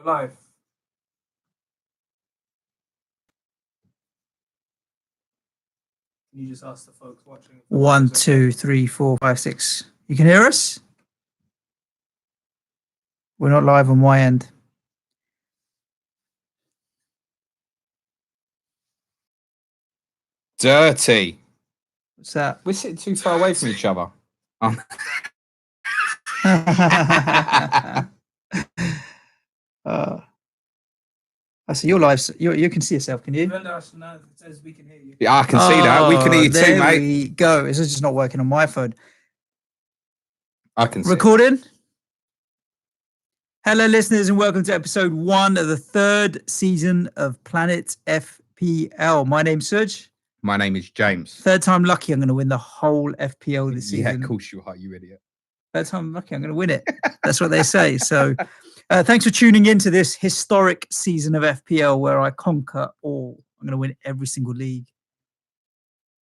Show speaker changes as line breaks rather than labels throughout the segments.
We're live. Can you just ask the folks watching?
1, 2, 3, 4, 5, 6. You can hear us? We're not live on my end.
Dirty.
What's that?
We're sitting too far away from each other.
I see your live. You can see yourself, can you?
It says we can hear you.
Yeah, I can see that. We can hear you too,
there
mate.
we go. It's just not working on my phone.
I can see.
Recording. Hello, listeners, and welcome to episode 1 of the 3rd season of Planet FPL. My name's Suj.
My name is James.
Third time lucky, I'm going to win the whole FPL this season.
Yeah, of course you are, you idiot.
Third time lucky, I'm going to win it. That's what they say. So thanks for tuning in to this historic season of FPL where I conquer all. I'm going to win every single league.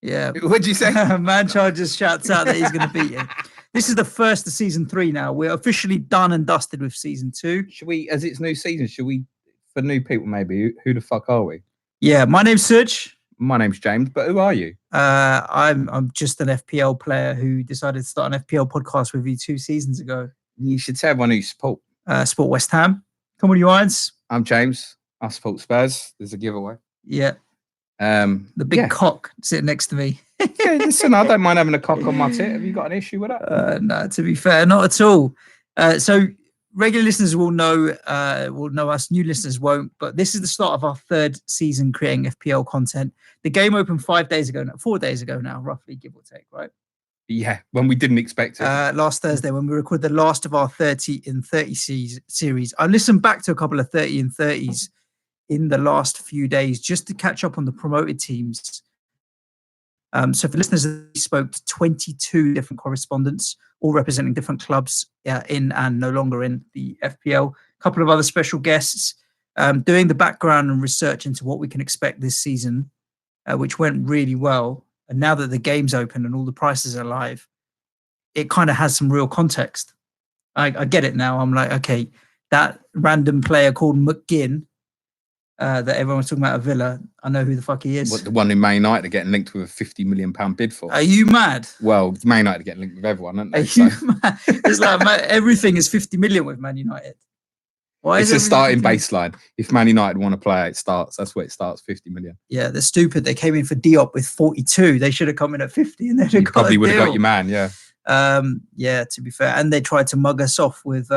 Yeah.
What'd you say?
Manchard just shouts out that he's going to beat you. This is the first of season 3 now. We're officially done and dusted with season 2.
Should we, as it's new season, should we, for new people maybe, who the fuck are we?
Yeah, my name's Suj.
My name's James, but who are you?
I'm just an FPL player who decided to start an FPL podcast with you 2 seasons ago.
You should say everyone who you support.
Support West Ham. Come on, you irons.
I'm James. I support Spurs. There's a giveaway.
Yeah. The big cock sitting next to me.
Yeah, listen, I don't mind having a cock on my tit. Have you got an issue with that?
No, to be fair, not at all. So regular listeners will know us. New listeners won't. But this is the start of our 3rd season creating FPL content. The game opened 4 days ago now, roughly, give or take, right?
Yeah, when we didn't expect it.
Last Thursday, when we recorded the last of our 30 in 30 series. I listened back to a couple of 30 in 30s in the last few days just to catch up on the promoted teams. So for listeners, we spoke to 22 different correspondents, all representing different clubs in and no longer in the FPL. A couple of other special guests doing the background and research into what we can expect this season, which went really well. And now that the game's open and all the prices are live, it kind of has some real context. I get it now. I'm like, okay, that random player called McGinn that everyone's talking about at Villa, I know who the fuck he is.
What, the one in Man United are getting linked with a £50 million bid for?
Are you mad?
Well, Man United are getting linked with everyone, aren't they?
Are you mad? It's like everything is 50 million with Man United. Why
it's a starting baseline. If Man United want to play, it starts. That's where it starts. 50 million.
Yeah, they're stupid. They came in for Diop with 42. They should have come in at 50, and
you probably would have got your man. Yeah.
Yeah. To be fair, and they tried to mug us off with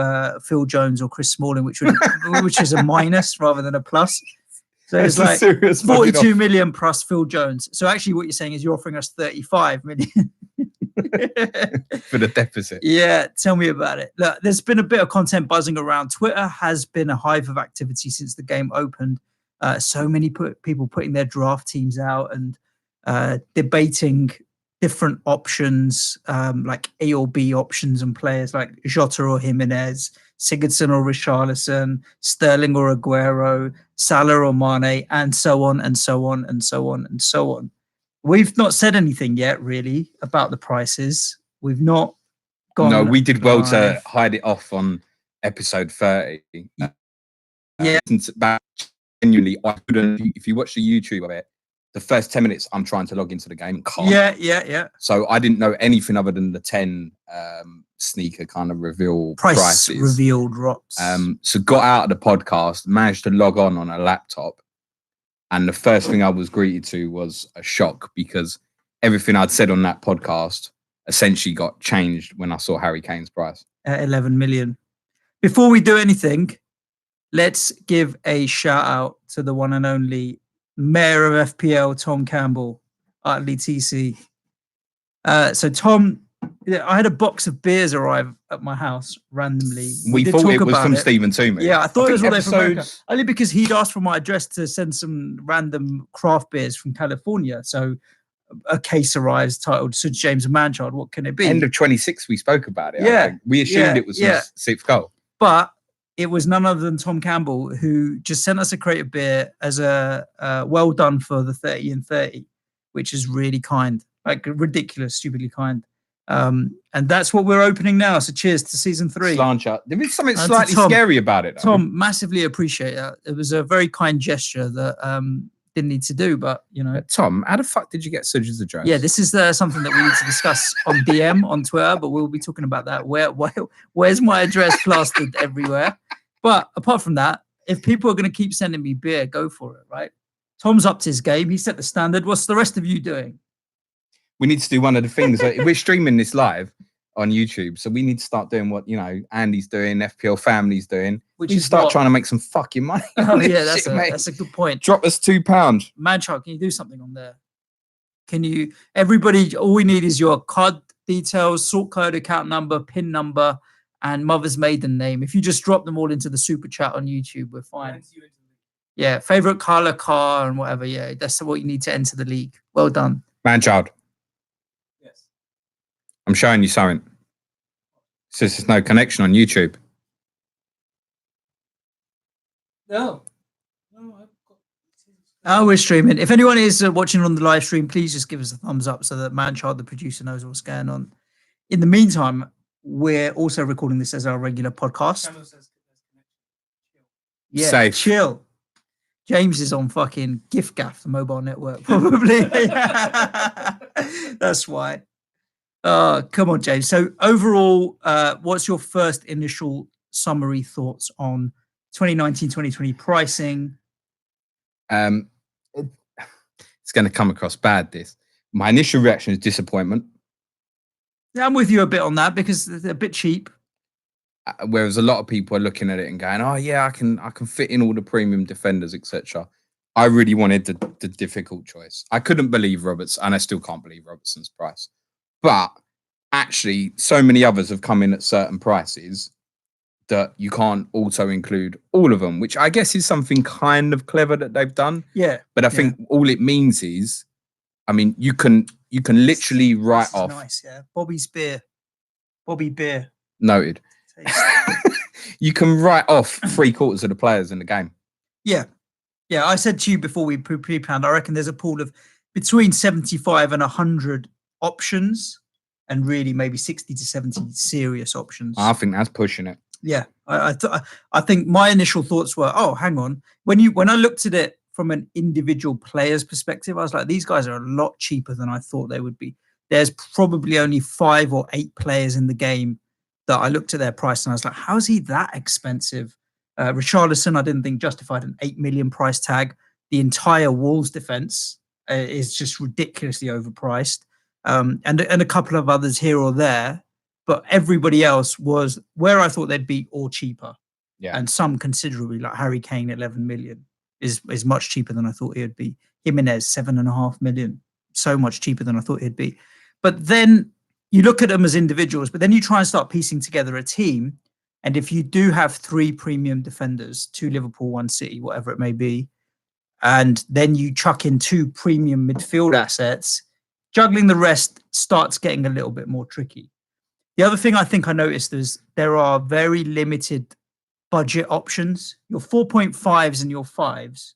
Phil Jones or Chris Smalling, which is a minus rather than a plus. So it's like 42 million plus Phil Jones. So actually, what you're saying is you're offering us 35 million.
For the deficit.
Yeah, tell me about it. Look, there's been a bit of content buzzing around. Twitter has been a hive of activity since the game opened. So many people putting their draft teams out and debating different options, like A or B options and players like Jota or Jimenez, Sigurdsson or Richarlison, Sterling or Aguero, Salah or Mane, and so on and so on and so on and so on. We've not said anything yet, really, about the prices. We've not gone.
No, we did well to hide it off on episode 30.
Yeah.
Genuinely, I couldn't. If you watch the YouTube of it, the first 10 minutes, I'm trying to log into the game and can't.
Yeah.
So I didn't know anything other than the 10 sneaker kind of reveal prices.
Revealed drops.
So got out of the podcast, managed to log on a laptop. And the first thing I was greeted to was a shock because everything I'd said on that podcast essentially got changed when I saw Harry Kane's price.
At 11 million. Before we do anything, let's give a shout out to the one and only Mayor of FPL, Tom Campbell, Utley TC. So Tom, I had a box of beers arrive at my house randomly.
We thought it was from Stephen Toomey.
Yeah, I thought it was all there from America. Only because he'd asked for my address to send some random craft beers from California. So a case arrives titled Suj James and Manchard. What can it be?
End of 26, we spoke about it.
Yeah.
We assumed it was his 6th goal.
But it was none other than Tom Campbell who just sent us a crate of beer as a well done for the 30 in 30, which is really kind, like ridiculous, stupidly kind. And that's what we're opening now. So cheers to season 3.
Slancher. There is something
To
slightly
Tom.
scary about it, though.
Tom, massively appreciate that. It was a very kind gesture that didn't need to do, but you know.
Tom, how the fuck did you get Suj's address?
Yeah, this is something that we need to discuss on DM on Twitter, but we'll be talking about that. Where's my address plastered everywhere? But apart from that, if people are going to keep sending me beer, go for it, right? Tom's upped his game. He set the standard. What's the rest of you doing?
We need to do one of the things that we're streaming this live on YouTube, so we need to start doing what Andy's doing, FPL Family's doing.
Which
we
is
start
what?
trying to make some fucking money.
Oh yeah, that's a good point.
Drop us £2.
Manchart, can you do something on there? Can you? Everybody, all we need is your card details, sort code, account number, PIN number, and mother's maiden name. If you just drop them all into the super chat on YouTube, we're fine. Yeah, favorite color, car, and whatever. Yeah, that's what you need to enter the league. Well done,
Manchard.
Yes.
I'm showing you something. It says there's no connection on YouTube.
No.
Oh, we're streaming. If anyone is watching on the live stream, please just give us a thumbs up so that Manchard, the producer, knows what's going on. In the meantime, we're also recording this as our regular podcast. Yeah,
Safe.
Chill. James is on fucking GiftGaff, the mobile network, probably. That's why. Come on, James. So overall, what's your first initial summary thoughts on 2019-2020 pricing?
It's going to come across bad, this. My initial reaction is disappointment.
Yeah, I'm with you a bit on that because they're a bit cheap.
Whereas a lot of people are looking at it and going, "Oh yeah, I can fit in all the premium defenders, etc." I really wanted the difficult choice. I couldn't believe Roberts, and I still can't believe Robertson's price. But actually, so many others have come in at certain prices that you can't also include all of them, which I guess is something kind of clever that they've done.
Yeah.
But I think all it means is, I mean, you can literally write off.
Nice, yeah. Bobby Beer.
Noted. You can write off 3/4 of the players in the game.
Yeah. Yeah, I said to you before we pre-planned, I reckon there's a pool of between 75 and 100 options and really maybe 60 to 70 serious options.
I think that's pushing it.
Yeah, I think my initial thoughts were, oh, hang on. When I looked at it from an individual player's perspective, I was like, these guys are a lot cheaper than I thought they would be. There's probably only 5 or 8 players in the game that I looked at their price and I was like, how is he that expensive? Richarlison, I didn't think justified an 8 million price tag. The entire Wolves defense is just ridiculously overpriced. And a couple of others here or there. But everybody else was where I thought they'd be or cheaper.
Yeah.
And some considerably, like Harry Kane, 11 million is much cheaper than I thought he'd be. Jimenez, 7.5 million, so much cheaper than I thought he'd be. But then you look at them as individuals, but then you try and start piecing together a team. And if you do have 3 premium defenders, 2 Liverpool, 1 City, whatever it may be, and then you chuck in 2 premium midfield assets, juggling the rest starts getting a little bit more tricky. The other thing I think I noticed is there are very limited budget options. Your 4.5s and your 5s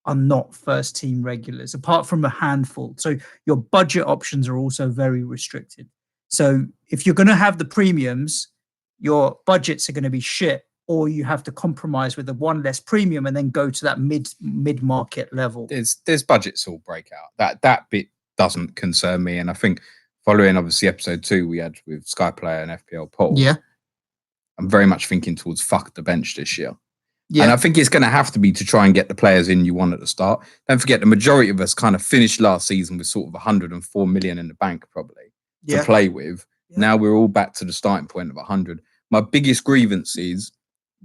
are not first team regulars, apart from a handful. So your budget options are also very restricted. So if you're going to have the premiums, your budgets are going to be shit, or you have to compromise with the 1 less premium and then go to that mid-market level.
There's budgets all break out. That bit doesn't concern me. And I think following obviously episode 2 we had with Sky Player and FPL Paul.
Yeah.
I'm very much thinking towards fuck the bench this year.
Yeah.
And I think it's going to have to be to try and get the players in you want at the start. Don't forget, the majority of us kind of finished last season with sort of 104 million in the bank probably to play with. Yeah. Now we're all back to the starting point of 100. My biggest grievance is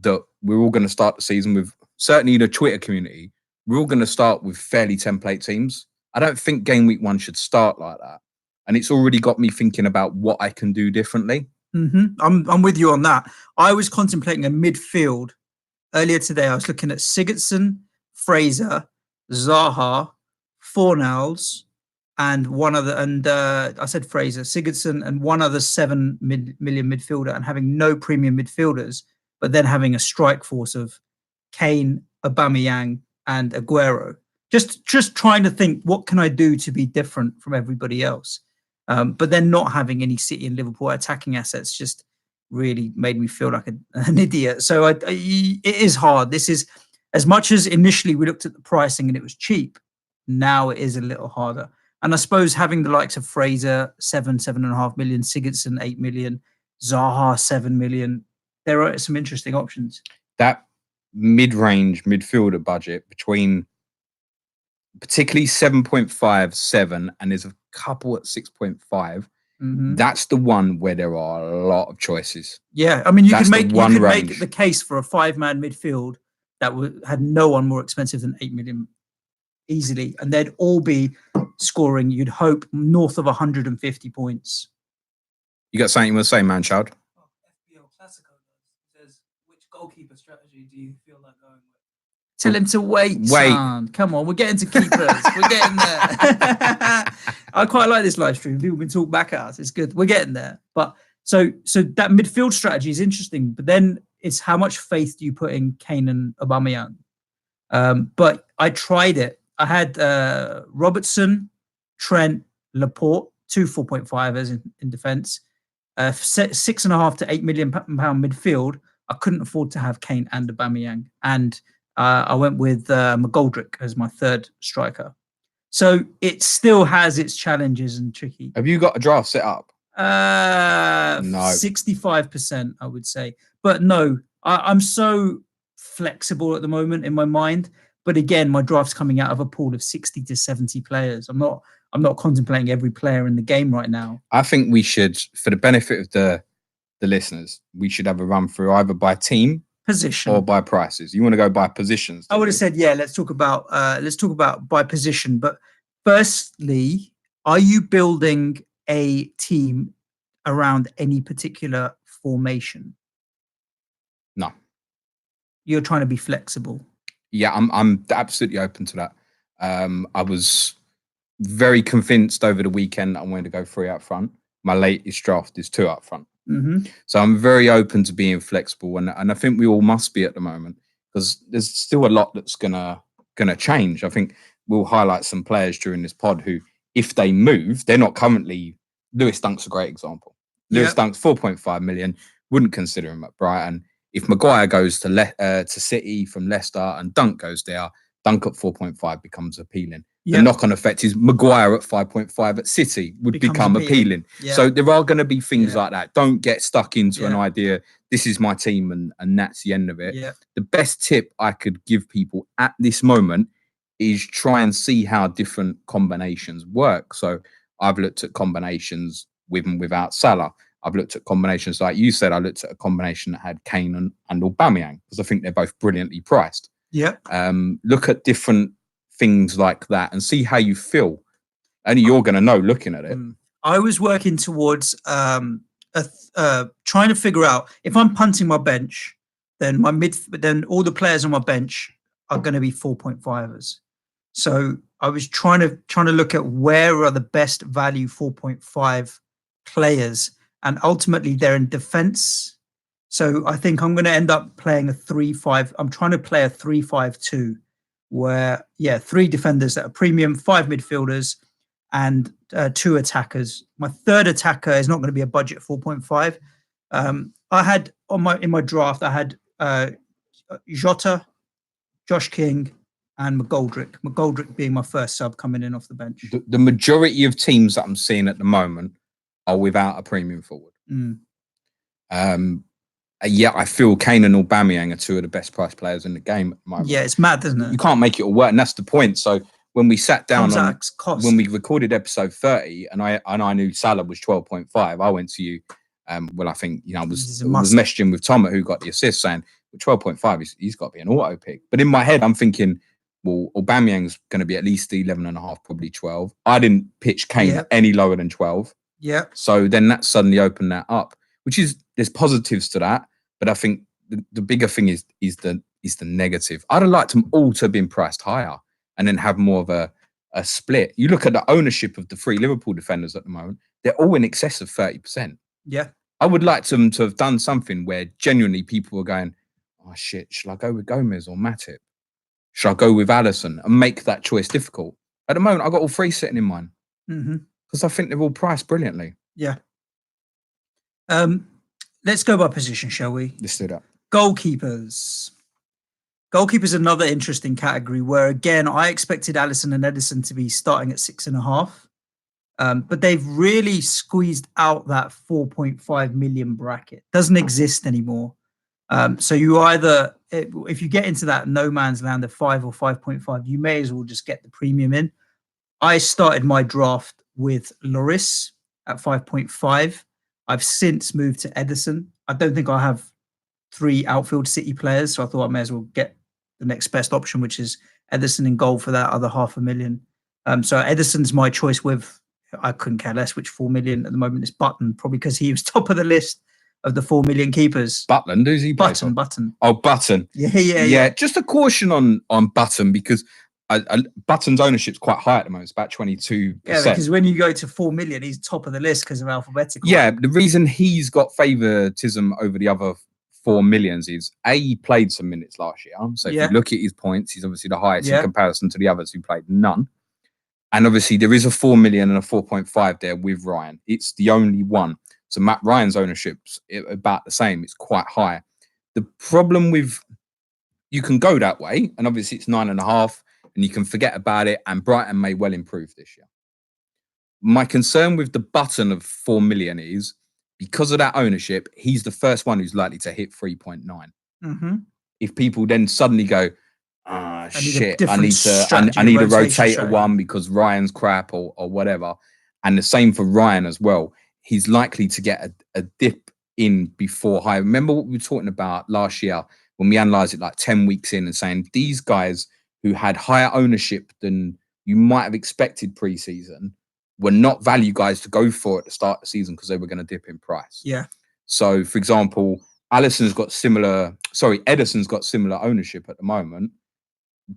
that we're all going to start the season with, certainly the Twitter community, we're all going to start with fairly template teams. I don't think game week 1 should start like that. And it's already got me thinking about what I can do differently.
Mm-hmm. I'm with you on that. I was contemplating a midfield earlier today. I was looking at Sigurdsson, Fraser, Zaha, Fornals, and one other. And I said Fraser, Sigurdsson, and one other 7 million midfielder, and having no premium midfielders, but then having a strike force of Kane, Aubameyang, and Aguero. Just trying to think, what can I do to be different from everybody else? But then not having any City and Liverpool attacking assets just really made me feel like an idiot. So it is hard. This is, as much as initially we looked at the pricing and it was cheap, now it is a little harder. And I suppose having the likes of Fraser, 7.5 million, Sigurdsson, 8 million, Zaha, 7 million, there are some interesting options.
That mid-range midfielder budget between particularly 7.5, 7, and there's a couple at 6.5. That's the one where there are a lot of choices.
Yeah, I mean, you
That's
could
the
make the case for a 5-man midfield that had no one more expensive than 8 million easily, and they'd all be scoring, you'd hope, north of 150 points.
You got something you want to say, man-child?
Oh, FPL Classico says, which goalkeeper strategy do you feel like going with?
Tell him to wait. Son. Come on, we're getting to keepers. We're getting there. I quite like this live stream. People can talk back at us. It's good. We're getting there. But so that midfield strategy is interesting. But then it's how much faith do you put in Kane and Aubameyang? But I tried it. I had Robertson, Trent, Laporte, 2 4.5ers in defence, 6.5 to 8 million pound midfield. I couldn't afford to have Kane and Aubameyang, and I went with McGoldrick as my third striker. So it still has its challenges and tricky.
Have you got a draft set up?
No. 65%, I would say. But no, I'm so flexible at the moment in my mind. But again, my draft's coming out of a pool of 60 to 70 players. I'm not contemplating every player in the game right now.
I think we should, for the benefit of the listeners, we should have a run through either by team,
position,
or by prices. You want to go by positions?
I would have said, yeah, let's talk about by position. But firstly, are you building a team around any particular formation?
No.
You're trying to be flexible.
Yeah, I'm absolutely open to that. I was very convinced over the weekend that I wanted to go 3 up front. My latest draft is 2 up front. So I'm very open to being flexible, and I think we all must be at the moment, because there's still a lot that's gonna change. I think we'll highlight some players during this pod who, if they move, they're not currently. Lewis Dunk's a great example. Lewis Dunk's 4.5 million. Wouldn't consider him at Brighton. If Maguire goes to City from Leicester and Dunk goes there, Dunk at 4.5 becomes appealing. The knock-on effect is Maguire at 5.5 at City would become appealing. So there are going to be things like that. Don't get stuck into an idea, this is my team and that's the end of it. The best tip I could give people at this moment is try and see how different combinations work. So I've looked at combinations with and without Salah. I've looked at combinations, like you said, I looked at a combination that had Kane and Aubameyang, because I think they're both brilliantly priced. Look at different things like that and see how you feel. Only you're going to know looking at it.
I was working towards trying to figure out, if I'm punting my bench, then then all the players on my bench are going to be 4.5ers. So I was trying to look at where are the best value 4.5 players, and ultimately they're in defense. So I think I'm going to end up playing a 3-5. I'm trying to play a 3-5-2, where 3 defenders that are premium, 5 midfielders, and 2 attackers. My third attacker is not going to be a budget 4.5. I had in my draft, I had Jota, Josh King, and McGoldrick. McGoldrick being my first sub coming in off the bench.
The majority of teams that I'm seeing at the moment are without a premium forward. I feel Kane and Aubameyang are 2 of the best priced players in the game at the moment.
Yeah, it's mad, isn't it?
You can't make it all work, and that's the point. So when we sat down when we recorded episode 30, and I knew Salah was 12.5, I went to you. I think I was messaging with Tom, who got the assist, saying, "With 12.5, he's got to be an auto pick." But in my head, I'm thinking, well, Aubameyang's going to be at least 11.5, probably 12. I didn't pitch Kane any lower than 12. So then that suddenly opened that up, which is, there's positives to that, but I think the bigger thing is the negative. I'd have liked them all to have been priced higher and then have more of a split. You look at the ownership of the 3 Liverpool defenders at the moment; they're all in excess of 30%. I would like them to have done something where genuinely people were going, "Oh shit, shall I go with Gomez or Matip? Shall I go with Alisson?" and make that choice difficult. At the moment, I've got all 3 sitting in mind. Because I think they're all priced brilliantly.
Yeah. Let's go by position, shall we?
Let's do that.
Goalkeepers. Goalkeepers, another interesting category where, again, I expected Alisson and Edison to be starting at 6.5. But they've really squeezed out that 4.5 million bracket. Doesn't exist anymore. So you either, if you get into that no man's land of 5 or 5.5, you may as well just get the premium in. I started my draft with Lloris at 5.5. I've since moved to Edison. I don't think I have 3 outfield City players, so I thought I may as well get the next best option, which is Edison in goal for that other 500,000. So Edison's my choice with, I couldn't care less which 4 million at the moment is Button, probably because he was top of the list of the 4 million keepers.
Butland, who's he?
Button.
Oh, Button.
Yeah.
Just a caution on Button, because Button's ownership's quite high at the moment. It's about 22%.
Yeah, because when you go to 4 million, he's top of the list because of alphabetical.
Yeah, the reason he's got favoritism over the other 4 millions is he played some minutes last year. So if you look at his points, he's obviously the highest in comparison to the others who played none. And obviously there is a 4 million and a 4.5 there with Ryan. It's the only one. So Matt Ryan's ownership's about the same. It's quite high. The problem with, you can go that way, and obviously it's 9.5, and you can forget about it, and Brighton may well improve this year. My concern with the Button of 4 million is, because of that ownership, he's the first one who's likely to hit 3.9.
Mm-hmm.
If people then suddenly go, shit, I need a rotator one because Ryan's crap or whatever. And the same for Ryan as well. He's likely to get a dip in before high. Remember what we were talking about last year when we analysed it like 10 weeks in and saying these guys who had higher ownership than you might have expected pre-season were not value guys to go for at the start of the season because they were going to dip in price.
Yeah.
So, for example, Edison's got similar ownership at the moment.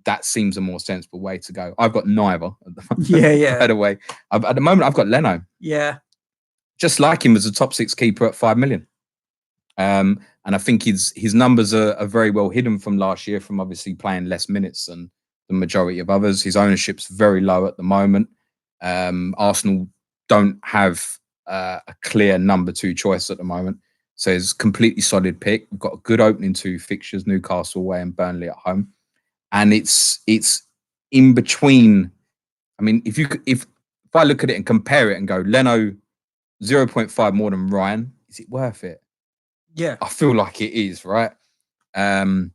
That seems a more sensible way to go. I've got neither at the moment.
Yeah.
By the way, at the moment, I've got Leno.
Yeah.
Just like him as a top 6 keeper at 5 million. And I think his numbers are very well hidden from last year, from obviously playing less minutes than the majority of others. His ownership's very low at the moment. Arsenal don't have a clear number 2 choice at the moment. So it's a completely solid pick. We've got a good opening 2 fixtures, Newcastle away and Burnley at home. And it's in between. I mean, if I look at it and compare it and go, Leno 0.5 more than Ryan, is it worth it?
Yeah.
I feel like it is, right? And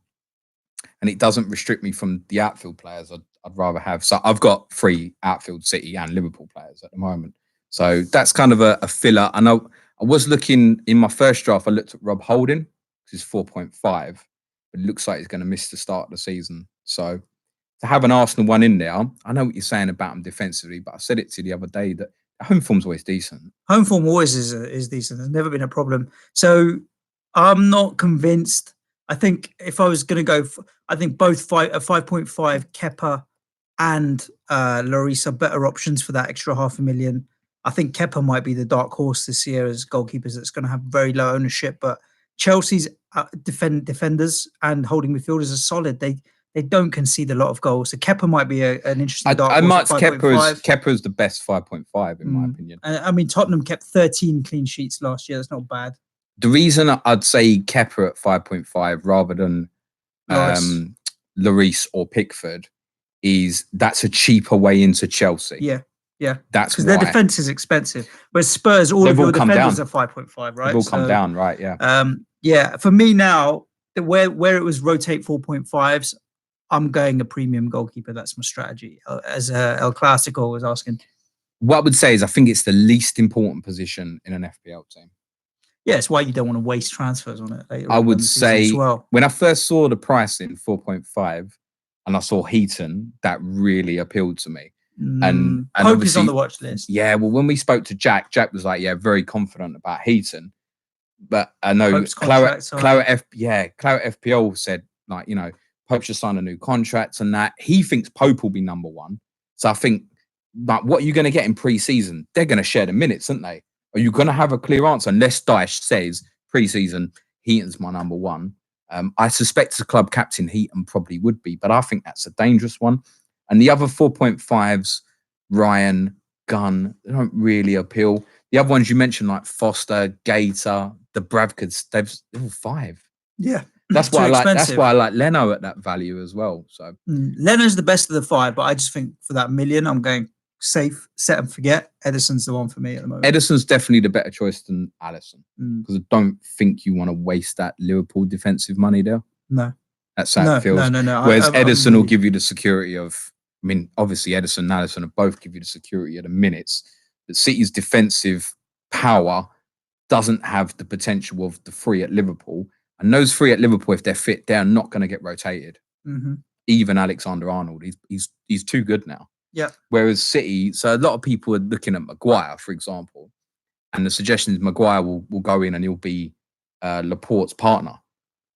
it doesn't restrict me from the outfield players I'd rather have. So I've got 3 outfield City and Liverpool players at the moment. So that's kind of a filler. I know I was looking in my first draft, I looked at Rob Holding, which is 4.5, but it looks like he's going to miss the start of the season. So to have an Arsenal one in there, I know what you're saying about him defensively, but I said it to you the other day that home form's always decent.
Home form always is decent. There's never been a problem. So I'm not convinced. I think if I was going to go, I think both 5.5 Kepa and Lloris are better options for that extra 500,000. I think Kepa might be the dark horse this year as goalkeepers that's going to have very low ownership, but Chelsea's defenders and holding midfielders are solid. They don't concede a lot of goals. So Kepa might be an interesting dark horse.
I marked Kepa as the best 5.5 in my opinion.
I mean, Tottenham kept 13 clean sheets last year. That's not bad.
The reason I'd say Kepa at 5.5 rather than Lloris or Pickford is that's a cheaper way into Chelsea.
Yeah.
That's
because their defense is expensive. Whereas Spurs, all of your defenders are 5.5, right?
They've all come down, right?
Yeah. For me now, where it was rotate 4.5s, I'm going a premium goalkeeper. That's my strategy. As El Clasico was asking.
What I would say is I think it's the least important position in an FPL team.
Yeah, it's why you don't want to waste transfers on it. Later
I would say
as well.
When I first saw the price in 4.5 and I saw Heaton, that really appealed to me. And
Pope is on the watch list.
Yeah, well, when we spoke to Jack was like, yeah, very confident about Heaton. But I know Claret FPL said, like, you know, Pope should sign a new contract and that. He thinks Pope will be number 1. So I think, like, what are you going to get in pre-season? They're going to share the minutes, aren't they? Are you going to have a clear answer? Unless Dyche says pre-season, Heaton's my number 1. I suspect as a club captain, Heaton probably would be, but I think that's a dangerous one. And the other 4.5s, Ryan, gun. They don't really appeal. The other ones you mentioned, like Foster, Gator, the Bravkards, they're all 5.
Yeah.
That's why I
Too
like. That's
expensive.
why I like Leno at that value as well. So
Leno's the best of the 5, but I just think for that million, I'm going safe, set and forget. Edison's the one for me at the moment.
Edison's definitely the better choice than Alisson,
Mm.
because I don't think you want to waste that Liverpool defensive money there.
No.
That's how it feels.
No.
Whereas Edison will
really...
give you the security of, I mean, obviously Edison and Alisson will both give you the security of the minutes. But City's defensive power doesn't have the potential of the 3 at Liverpool. And those 3 at Liverpool, if they're fit, they're not going to get rotated.
Mm-hmm.
Even Alexander-Arnold, he's too good now.
Yeah.
Whereas City, so a lot of people are looking at Maguire, for example, and the suggestion is Maguire will go in and he'll be Laporte's partner.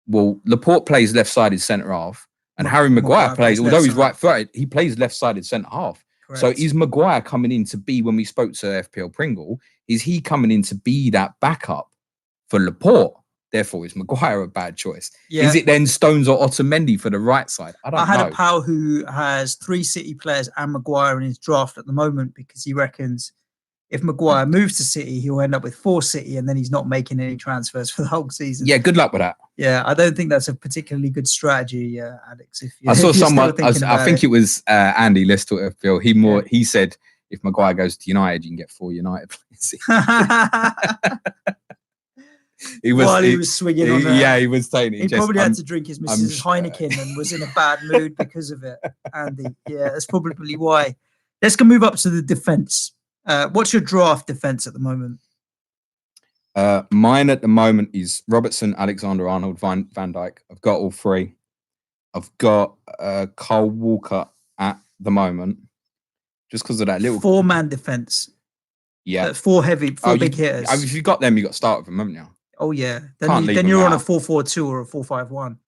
Well, Laporte plays left-sided centre half, and Harry Maguire plays, although he's right-footed, he plays left-sided centre half. Correct. So is Maguire coming in to be, when we spoke to FPL Pringle, is he coming in to be that backup for Laporte? Therefore, is Maguire a bad choice? Yeah. Is it then Stones or Otamendi for the right side? I don't know. I
had a pal who has 3 City players and Maguire in his draft at the moment, because he reckons if Maguire moves to City, he'll end up with 4 City, and then he's not making any transfers for the whole season.
Yeah, good luck with that.
Yeah, I don't think that's a particularly good strategy, Alex.
I saw someone, I think it was Andy Lister at FPL. He said if Maguire goes to United, you can get 4 United players. He was
swinging on that.
Yeah, he was taking it.
He probably had to drink his Mrs. Heineken and was in a bad mood because of it, Andy. Yeah, that's probably why. Let's go move up to the defence. What's your draft defence at the moment?
Mine at the moment is Robertson, Alexander-Arnold, Van Dijk. I've got all 3. I've got Kyle Walker at the moment, just because of that little
4-man defence.
Yeah,
4 big hitters.
If you got them, you got to start with them, haven't you?
Oh yeah, then you're on a 4-4-2 or a 4-5-1.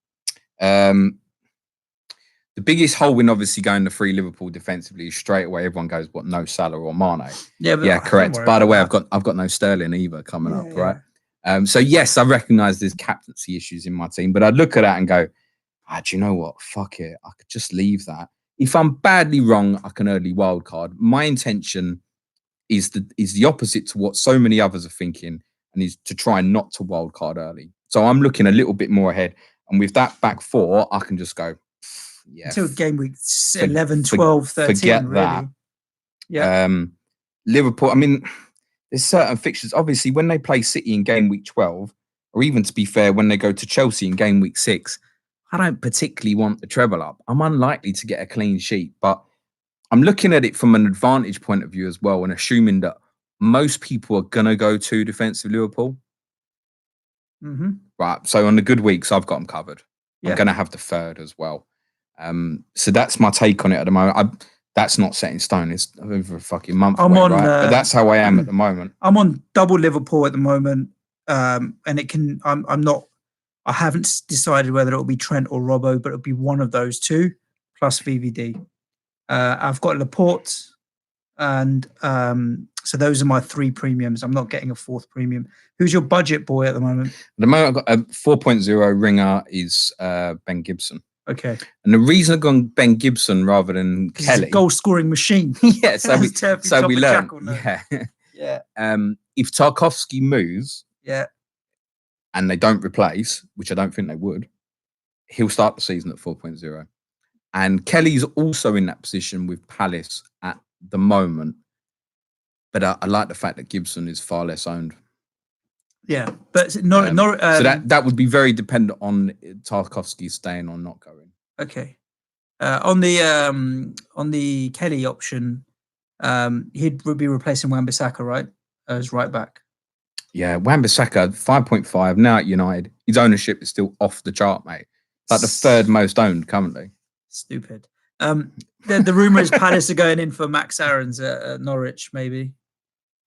The biggest hole in obviously going to 3 Liverpool defensively is straight away everyone goes, what, no Salah or Mane? Yeah, correct. By the way, I've got no Sterling either coming up, right? So yes, I recognise there's captaincy issues in my team, but I'd look at that and go, do you know what? Fuck it, I could just leave that. If I'm badly wrong, I can early wildcard. My intention is the opposite to what so many others are thinking, and is to try not to wildcard early. So I'm looking a little bit more ahead, and with that back 4, I can just go. Yeah,
until game week 11, 12, 13.
Forget
really.
that.
Yeah.
Liverpool, I mean, there's certain fixtures. Obviously, when they play City in game week 12, or even to be fair, when they go to Chelsea in game week 6, I don't particularly want the treble up. I'm unlikely to get a clean sheet, but I'm looking at it from an advantage point of view as well, and assuming that most people are going to go to defensive Liverpool.
Mm-hmm.
Right. So on the good weeks, I've got them covered. Yeah. I'm going to have the 3rd as well. So that's my take on it at the moment. That's not set in stone. It's over a fucking month away, right? But that's how I am at the moment.
I'm on double Liverpool at the moment, and it can. I'm not. I haven't decided whether it'll be Trent or Robbo, but it'll be one of those 2 plus VVD. I've got Laporte, and so those are my 3 premiums. I'm not getting a 4th premium. Who's your budget boy at the moment?
At the moment, I've got a 4.0 ringer is Ben Gibson.
Okay.
And the reason I've gone Ben Gibson rather than Kelly,
he's a goal scoring machine.
Yeah, so we learn. Yeah.
Yeah.
If Tarkowski moves,
yeah,
and they don't replace, which I don't think they would, he'll start the season at 4.0. And Kelly's also in that position with Palace at the moment. But I like the fact that Gibson is far less owned.
Yeah, but so
that would be very dependent on Tarkowski staying or not going.
Okay. On the Kelly option, he'd be replacing Wan-Bissaka, right? As right back.
Yeah, Wan-Bissaka 5.5 now at United. His ownership is still off the chart, mate. Like the 3rd most owned currently.
Stupid. The rumor is Palace are going in for Max Aarons at Norwich, maybe.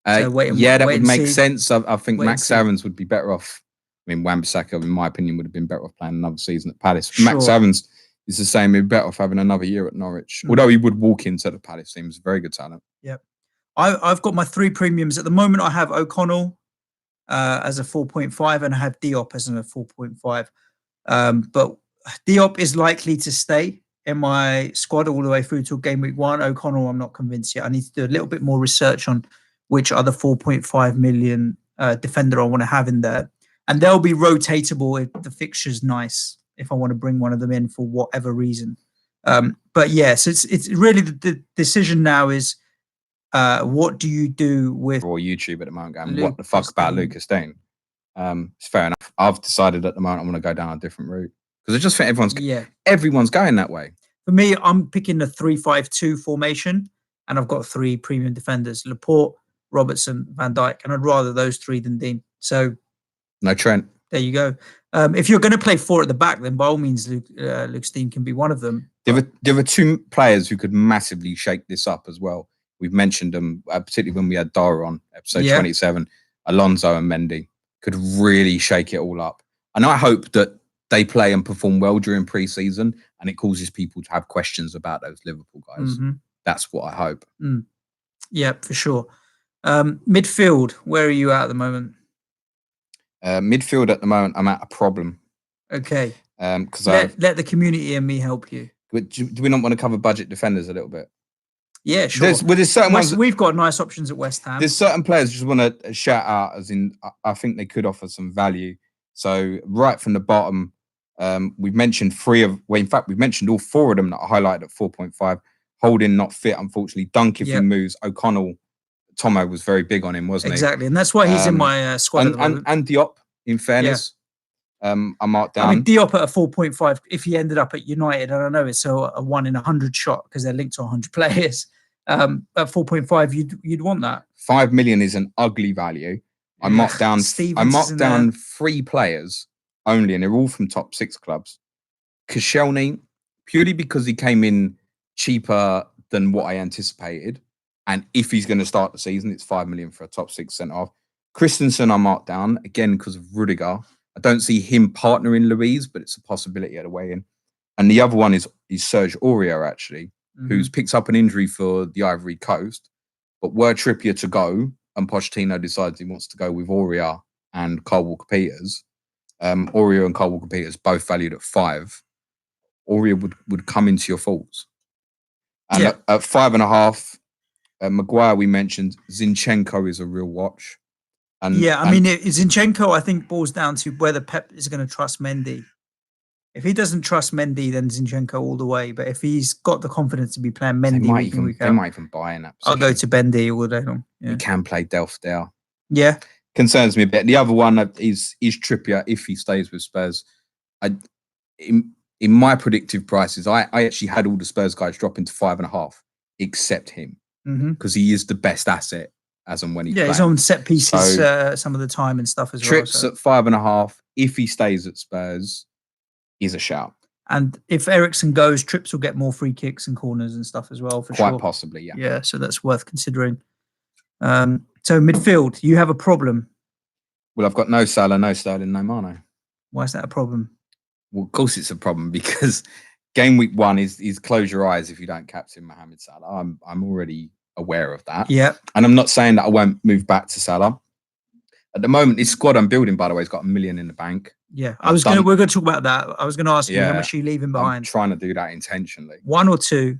So
that would make sense. I think Max Aarons would be better off. I mean, Wan-Bissaka, in my opinion, would have been better off playing another season at Palace. Sure. Max Aarons is the same. He'd be better off having another year at Norwich. Although he would walk into the Palace team. He's a very good talent.
Yep. I've got my 3 premiums. At the moment, I have O'Connell as a 4.5 and I have Diop as a 4.5. But Diop is likely to stay. in my squad all the way through till game week 1. O'Connell, I'm not convinced yet. I need to do a little bit more research on which other 4.5 million defender I want to have in there. And they'll be rotatable if the fixture's nice, if I want to bring one of them in for whatever reason. But yes, it's really the decision now is what do you do with
or YouTube at the moment going,
Lucas
what the fuck about
Digne?
Lucas Digne? It's fair enough. I've decided at the moment I want to go down a different route because I just think everyone's going that way.
For me, I'm picking a 3-5-2 formation, and I've got 3 premium defenders: Laporte, Robertson, Van Dijk, and I'd rather those 3 than Dean. So
No Trent.
there you go. If you're going to play 4 at the back, then by all means, Lucas Digne can be one of them.
There were 2 players who could massively shake this up as well. We've mentioned them, particularly when we had Dara on episode 27. Alonso and Mendy could really shake it all up. And I hope that they play and perform well during pre-season, and it causes people to have questions about those Liverpool guys. That's what I hope.
Yeah, for sure. Midfield, where are you at the moment?
Midfield at the moment, I'm at a problem.
Okay.
Because
let the community and me help you.
Do we not want to cover budget defenders a little bit?
Yeah, sure.
There's certain ones.
We've got nice options at West Ham.
There's certain players just want to shout out, as in I think they could offer some value. So right from the bottom, we've mentioned 3 of. Well, in fact, we've mentioned all 4 of them that are highlighted at 4.5. Holding not fit, unfortunately. Dunk if he moves. O'Connell, Tomo was very big on him, wasn't he?
Exactly, and that's why he's in my squad.
And Diop, in fairness, I marked down.
I mean, Diop at a 4.5. If he ended up at United, I don't know, it's a 1 in 100 shot because they're linked to 100 players. At 4.5, you'd want that.
5 million is an ugly value. I marked down 3 players only, and they're all from top 6 clubs. Koscielny, purely because he came in cheaper than what I anticipated, and if he's going to start the season, it's 5 million for a top 6 centre half. Christensen, I marked down again because of Rudiger. I don't see him partnering Luiz, but it's a possibility at the way in. And the other one is Serge Aurier, actually, who's picked up an injury for the Ivory Coast. But were Trippier to go, and Pochettino decides he wants to go with Aurier and Kyle Walker-Peters, Aurier and Kyle Walker-Peters both valued at 5. Aurier would come into your thoughts. And at 5.5, Maguire, we mentioned. Zinchenko is a real watch. And Zinchenko, I think, boils down to whether Pep is going to trust Mendy. If he doesn't trust Mendy, then Zinchenko all the way. But if he's got the confidence to be playing Mendy, they might even buy in that position.
I'll go to Mendy all day long. Yeah.
He can play Delph there.
Yeah.
Concerns me a bit. The other one is Trippier if he stays with Spurs. In my predictive prices, I actually had all the Spurs guys dropping to 5.5, except him, because he is the best asset as and when he's playing.
He's on set pieces some of the time and stuff as
Trips
well.
Trips at 5.5, if he stays at Spurs, is a shout.
And if Eriksen goes, Trips will get more free kicks and corners and stuff as well, for sure.
Quite possibly, yeah.
Yeah, so that's worth considering. So midfield, you have a problem.
Well, I've got no Salah, no Sterling, no Mane.
Why is that a problem?
Well, of course it's a problem because game week 1 is close your eyes if you don't captain Mohamed Salah. I'm already aware of that.
Yeah.
And I'm not saying that I won't move back to Salah. At the moment, this squad I'm building, by the way, has got $1 million in the bank.
Yeah, we're going to talk about that. I was going to ask you how much are you leaving behind.
I'm trying to do that intentionally.
1 or 2,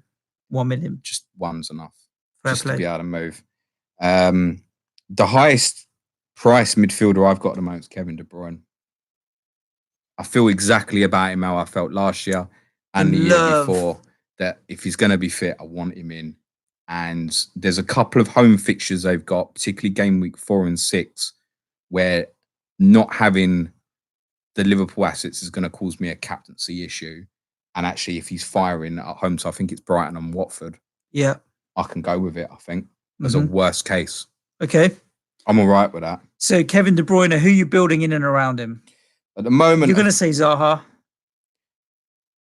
1 million.
Just 1's enough.
Fair
just
play.
To be able to move. The highest price midfielder I've got at the moment is Kevin De Bruyne. I feel exactly about him how I felt last year and the year before, that if he's going to be fit, I want him in. And there's a couple of home fixtures they've got, particularly game week 4 and 6, where not having the Liverpool assets is going to cause me a captaincy issue. And actually, if he's firing at home, so I think it's Brighton and Watford.
Yeah.
I can go with it, I think, as a worst case.
Okay.
I'm all right with that.
So Kevin De Bruyne, who are you building in and around him?
At the moment,
you're going to say Zaha.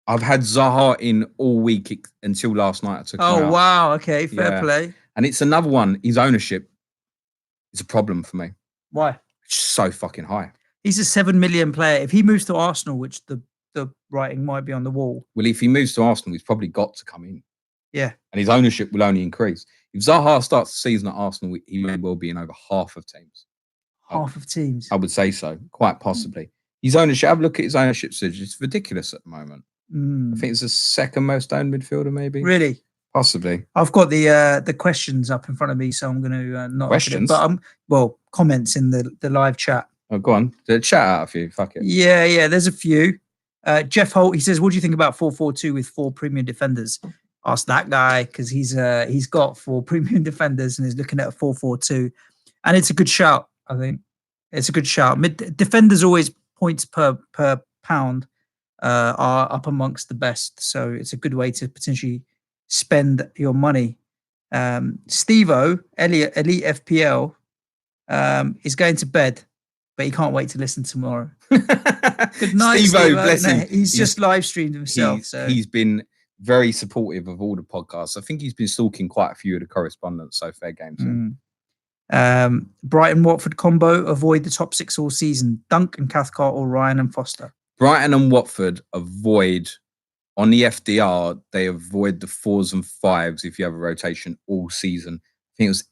I've had Zaha in all week until last night. I took him out.
Wow. Okay. Fair play.
And it's another one. His ownership is a problem for me.
Why?
It's so fucking high.
He's a 7 million player. If he moves to Arsenal, which the writing might be on the wall.
Well, if he moves to Arsenal, he's probably got to come in.
Yeah.
And his ownership will only increase. If Zaha starts the season at Arsenal, he may well be in over half of teams.
Half of teams?
I would say so. Quite possibly. His ownership, have a look at his ownership, Suj. It's ridiculous at the moment.
Mm.
I think it's the second most owned midfielder, maybe.
Really?
Possibly.
I've got the questions up in front of me, so I'm going to not
Questions?
look at it. But comments in the live chat.
Oh, go on. Chat out a few. Fuck it.
Yeah. There's a few. Jeff Holt, he says, "What do you think about 4-4-2 with 4 premium defenders?" Ask that guy because he's got 4 premium defenders and is looking at a 4-4-2, and it's a good shout. I think it's a good shout. Defenders always points per pound are up amongst the best, so it's a good way to potentially spend your money. Steve-O, Elite FPL, is going to bed, but he can't wait to listen tomorrow. Good night,
Steve-O, bless him.
He's just live streamed himself.
He's been very supportive of all the podcasts. I think he's been stalking quite a few of the correspondents, so fair game to him.
Brighton Watford combo, avoid the top 6 all season. Dunk and Cathcart or Ryan and Foster.
Brighton and Watford avoid, on the FDR, they avoid the 4s and 5s if you have a rotation all season. I think it was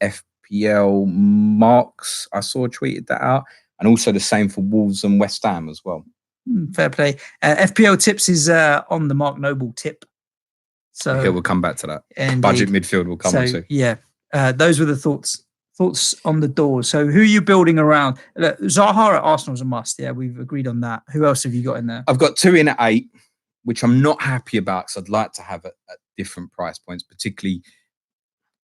FPL Marks, I saw tweeted that out. And also the same for Wolves and West Ham as well.
Fair play. FPL tips is on the Mark Noble tip. So
okay, we'll come back to that.
Indeed.
Budget midfield will come on to.
Yeah, those were the thoughts on the door. So who are you building around? Look, Zaha at Arsenal's a must. Yeah, we've agreed on that. Who else have you got in there?
I've got 2 in at 8, which I'm not happy about because I'd like to have at different price points. Particularly,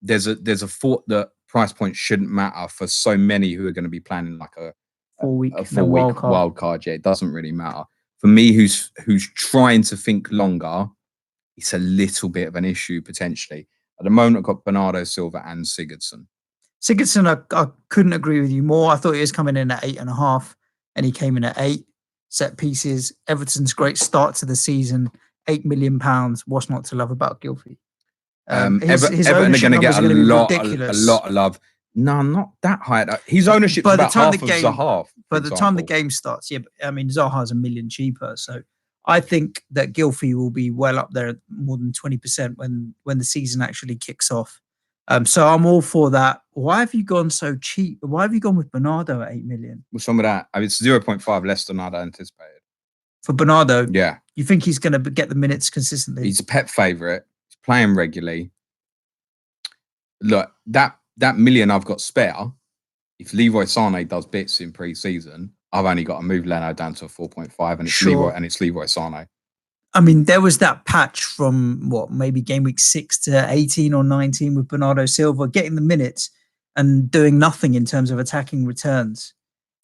there's a thought that price points shouldn't matter for so many who are going to be planning like a
4-week
wild card. Yeah, it doesn't really matter. For me, who's trying to think longer, it's a little bit of an issue potentially. At the moment, I've got Bernardo Silva and Sigurdsson.
Sigurdsson, I couldn't agree with you more. I thought he was coming in at 8.5, and he came in at 8. Set pieces. Everton's great start to the season. £8 million. What's not to love about Gylfi?
His Everton are going to get a lot of love. No, not that high. His ownership is about half of Zaha.
By the time the game starts, yeah. But, I mean, Zaha's $1 million cheaper, so I think that Gylfi will be well up there, more than 20% when the season actually kicks off. So I'm all for that. Why have you gone so cheap? Why have you gone with Bernardo at 8 million?
Well, some of that, I mean, it's 0.5 less than I'd anticipated.
For Bernardo?
Yeah.
You think he's going to get the minutes consistently?
He's a pet favourite. He's playing regularly. Look, that million I've got spare, if Leroy Sané does bits in pre-season, I've only got to move Leno down to a 4.5 and it's Leroy Sané.
I mean, there was that patch from maybe game week 6 to 18 or 19 with Bernardo Silva getting the minutes and doing nothing in terms of attacking returns.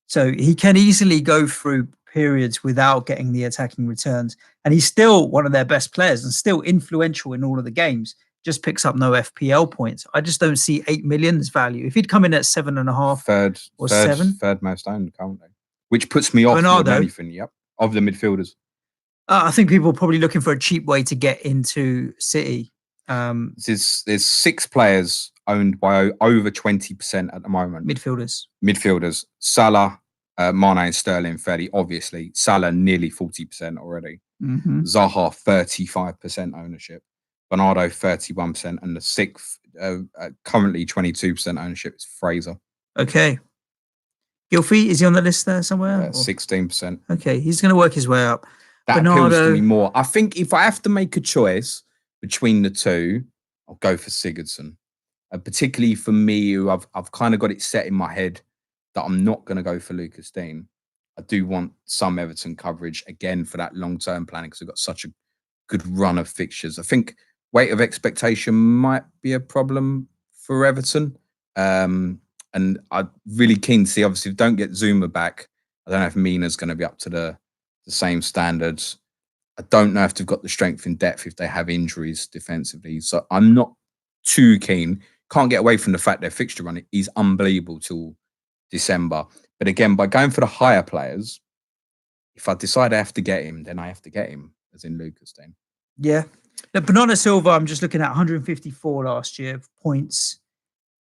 So he can easily go through periods without getting the attacking returns. And he's still one of their best players and still influential in all of the games. Just picks up no FPL points. I just don't see 8 million as value. If he'd come in at 7.5
third most owned currently, which puts me off
Bernardo,
more than anything. Yep, of the midfielders.
I think people are probably looking for a cheap way to get into City.
There's 6 players owned by over 20% at the moment. Midfielders. Salah, Mane and Sterling fairly obviously. Salah nearly 40% already.
Mm-hmm.
Zaha 35% ownership. Bernardo 31%. And the 6th, currently 22% ownership is Fraser.
Okay. Gylfi, is he on the list there somewhere?
16%.
Okay, he's going to work his way up.
That appeals to me more. I think if I have to make a choice between the two, I'll go for Sigurdsson. Particularly for me, who I've kind of got it set in my head that I'm not going to go for Lucas Dean. I do want some Everton coverage again for that long-term planning because we've got such a good run of fixtures. I think weight of expectation might be a problem for Everton. And I'm really keen to see, obviously, if don't get Zuma back, I don't know if Mina's going to be up to the same standards. I don't know if they've got the strength in depth if they have injuries defensively. So I'm not too keen. Can't get away from the fact their fixture run is unbelievable till December. But again, by going for the higher players, if I decide I have to get him, then I have to get him, as in Lucas Dean.
Yeah. Now, Bernardo Silva, I'm just looking at 154 last year points,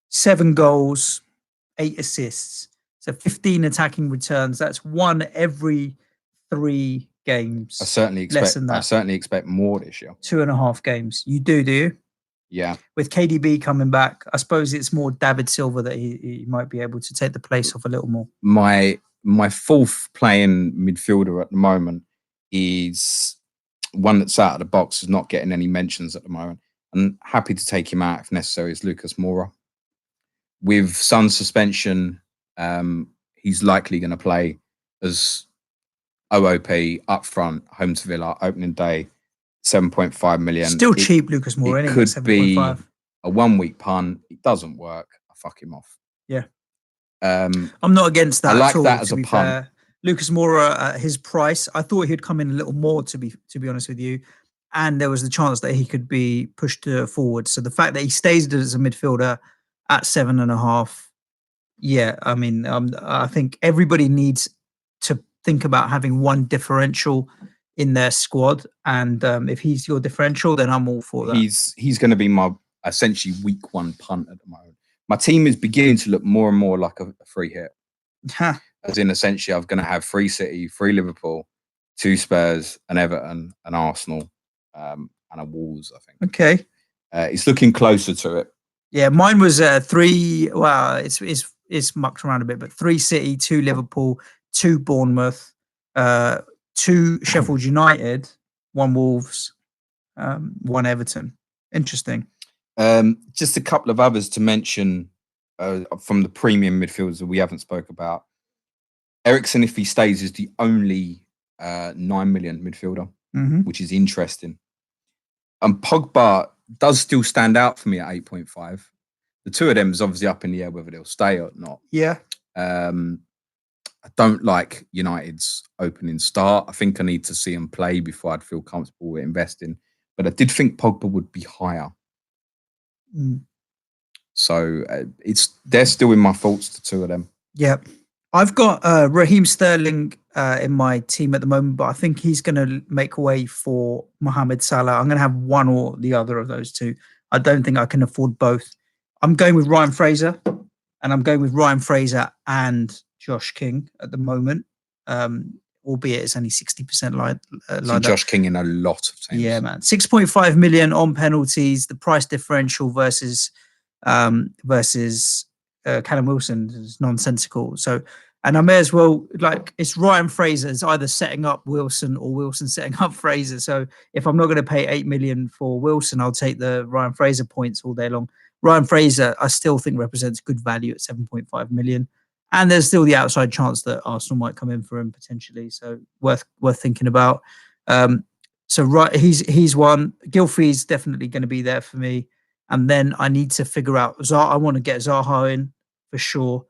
7 goals, 8 assists. So 15 attacking returns. That's 1 every 3 games.
I certainly expect more this year.
2.5 games. You do you?
Yeah.
With KDB coming back, I suppose it's more David Silva that he might be able to take the place of a little more.
My 4th playing midfielder at the moment is one that's out of the box is not getting any mentions at the moment. I'm happy to take him out if necessary. Is Lucas Moura. With Son's suspension, he's likely going to play as OOP up front, home to Villa, opening day, 7.5 million.
Still cheap, Lucas Moura.
It could be a 1 week punt. It doesn't work. I fuck him off.
Yeah. I'm not against that.
I like
at all,
that as
to
a
be
punt.
fair. Lucas Moura, at his price, I thought he'd come in a little more. To be honest with you, and there was the chance that he could be pushed forward. So the fact that he stays as a midfielder at 7.5, yeah, I mean, I think everybody needs to think about having one differential in their squad, and if he's your differential, then I'm all for that.
He's going to be my essentially week 1 punt at the moment. My team is beginning to look more and more like a free hit. As in, essentially, I'm going to have 3 City, 3 Liverpool, 2 Spurs, an Everton, an Arsenal, and a Wolves, I think.
Okay.
It's looking closer to it.
Yeah, mine was 3. Well, it's mucked around a bit, but 3 City, 2 Liverpool, 2 Bournemouth, 2 Sheffield United, 1 Wolves, 1 Everton. Interesting.
Just a couple of others to mention from the premium midfielders that we haven't spoke about. Eriksen, if he stays, is the only 9 million midfielder, which is interesting. And Pogba does still stand out for me at 8.5. The two of them is obviously up in the air whether they'll stay or not.
Yeah.
I don't like United's opening start. I think I need to see them play before I'd feel comfortable with investing. But I did think Pogba would be higher. So they're still in my thoughts, the two of them.
Yeah. I've got Raheem Sterling in my team at the moment, but I think he's going to make way for Mohamed Salah. I'm going to have one or the other of those two. I don't think I can afford both. I'm going with Ryan Fraser, and I'm going with Ryan Fraser and Josh King at the moment, albeit it's only 60% lined
Josh King in a lot of teams.
Yeah, man. 6.5 million on penalties. The price differential versus Callum Wilson is nonsensical. So, and I may as well, like, it's Ryan Fraser's either setting up Wilson or Wilson setting up Fraser. So if I'm not going to pay 8 million for Wilson, I'll take the Ryan Fraser points all day long. Ryan Fraser, I still think represents good value at 7.5 million. And there's still the outside chance that Arsenal might come in for him potentially. So worth thinking about. So right, he's one. Gylfi's definitely going to be there for me. And then I need to figure out I want to get Zaha in for sure.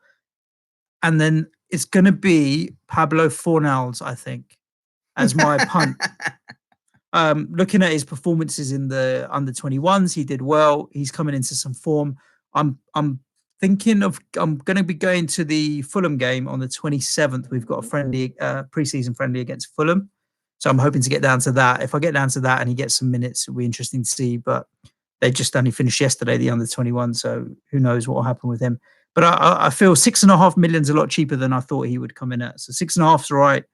And then it's going to be Pablo Fornals, I think, as my punt. Looking at his performances in the under 21s, he did well. He's coming into some form. I'm thinking of I'm going to be going to the Fulham game on the 27th. We've got a friendly preseason friendly against Fulham, so I'm hoping to get down to that. If I get down to that and he gets some minutes, it'll be interesting to see. But they just only finished yesterday, the under 21, so who knows what will happen with him. But I feel 6.5 million is a lot cheaper than I thought he would come in at. So 6.5 is right.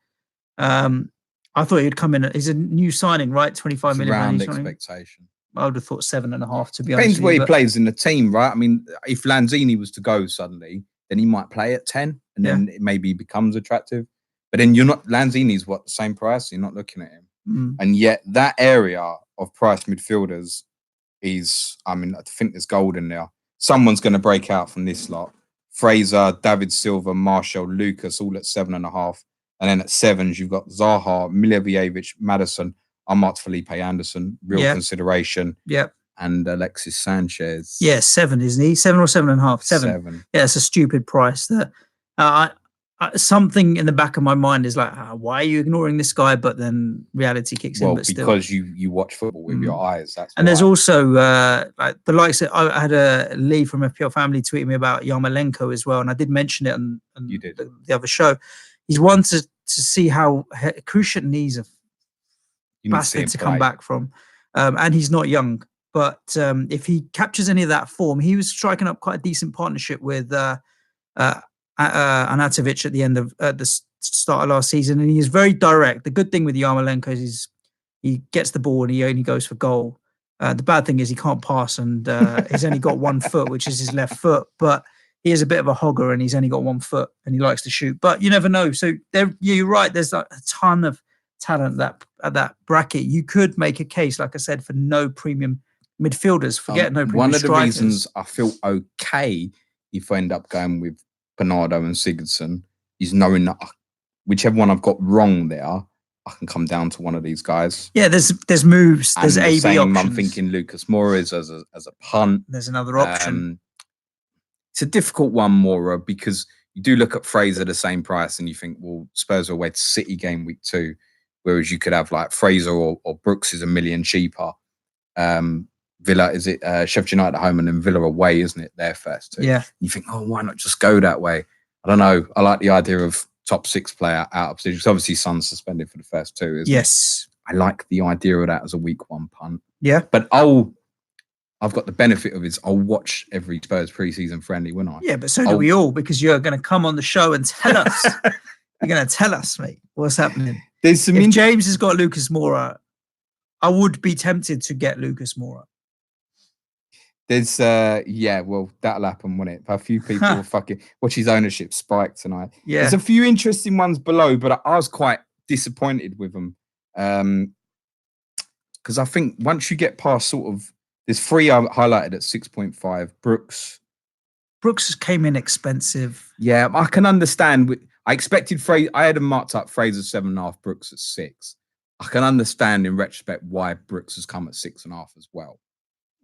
I thought he'd come in. He's a new signing, right? 25 million.
Round expectation.
I would have thought 7.5. To be
honest, depends where he
but
plays in the team, right? I mean, if Lanzini was to go suddenly, then he might play at 10, and then it maybe becomes attractive. But then you're not. Lanzini's the same price. You're not looking at him, and yet that area of price midfielders is. I mean, I think there's gold in there. Someone's going to break out from this lot. Fraser, David Silva, Marshall, Lucas, all at 7.5. And then at 7s, you've got Zaha, Milivojevic, Maddison, Ahmad Felipe Anderson, real consideration.
Yep.
And Alexis Sanchez.
Yeah, 7, isn't he? 7 or 7.5? 7. Yeah, it's a stupid price. Something in the back of my mind is like, why are you ignoring this guy? But then reality kicks in. But
because you watch football with your eyes. That's
and why. There's also like the likes that I had a Lee from FPL Family tweeting me about Yarmolenko as well, and I did mention it on
you did.
The other show. He's one to see how cruciate knees are bastard to come back from, and he's not young. But if he captures any of that form, he was striking up quite a decent partnership with Anatovic at the end of the start of last season, and he is very direct. The good thing with Yarmolenko is he gets the ball and he only goes for goal. The bad thing is he can't pass, and he's only got 1 foot, which is his left foot. But he is a bit of a hogger, and he's only got 1 foot, and he likes to shoot. But you never know. So you're right. There's like a ton of talent at that bracket, you could make a case, like I said, for no premium midfielders. Forget no premium
One of
strikers.
the reasons I feel okay if I end up going with Bernardo and Sigurdsson is knowing that whichever one I've got wrong there, I can come down to one of these guys.
Yeah, there's moves, there's
and
AB options.
I'm thinking Lucas Moura as a punt.
There's another option.
It's a difficult one, Moura, because you do look at Fraser the same price and you think, well, Spurs are away to City game week 2, whereas you could have like Fraser or Brooks is $1 million cheaper. Villa, is it Sheffield United at home and then Villa away, isn't it? Their first 2.
Yeah.
You think, oh, why not just go that way? I don't know. I like the idea of top 6 player out of position. Obviously, Son's suspended for the first 2. Isn't
Yes.
it? I like the idea of that as a week 1 punt.
Yeah.
But I've got the benefit of I'll watch every Spurs pre-season friendly, won't I?
Yeah, but so do we all, because you're going to come on the show and tell us. You're going to tell us, mate, what's happening.
There's some
if James has got Lucas Moura, I would be tempted to get Lucas Moura.
There's well, that'll happen, won't it? A few people will fucking watch his ownership spike tonight.
Yeah.
There's a few interesting ones below, but I was quite disappointed with them. Because I think once you get past sort of, there's 3 I highlighted at 6.5. Brooks
came in expensive.
Yeah, I can understand. I expected Fraser. I had him marked up Fraser 7.5, Brooks at 6. I can understand in retrospect why Brooks has come at 6.5 as well.